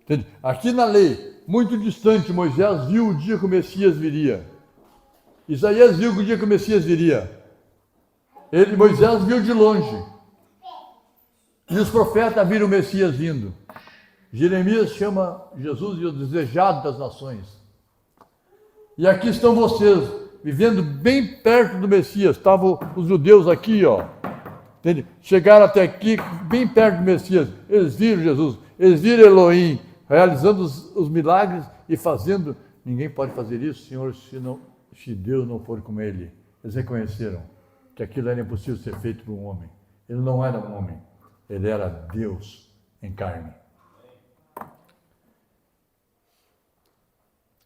Entende? Aqui na lei, muito distante, Moisés viu o dia que o Messias viria. Isaías viu o dia que o Messias viria. Moisés viu de longe. E os profetas viram o Messias vindo. Jeremias chama Jesus de o desejado das nações. E aqui estão vocês, vivendo bem perto do Messias. Estavam os judeus aqui, ó. Entende? Chegaram até aqui, bem perto do Messias. Eles viram Jesus, eles viram Elohim, realizando os milagres e fazendo. Ninguém pode fazer isso, Senhor, se Deus não for com ele. Eles reconheceram que aquilo era impossível ser feito por um homem. Ele não era um homem, ele era Deus em carne.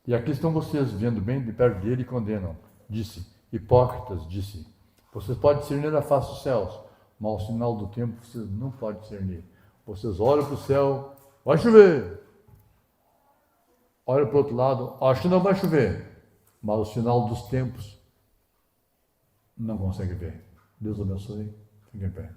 E aqui estão vocês, vendo bem de perto dele e condenam. Disse, hipócritas, disse, vocês podem discernir a face dos céus, mas ao sinal do tempo vocês não podem discernir. Vocês olham para o céu, vai chover. Olham para o outro lado, acho que não vai chover. Mas o sinal dos tempos não consegue ver. Deus abençoe. Fiquem em pé.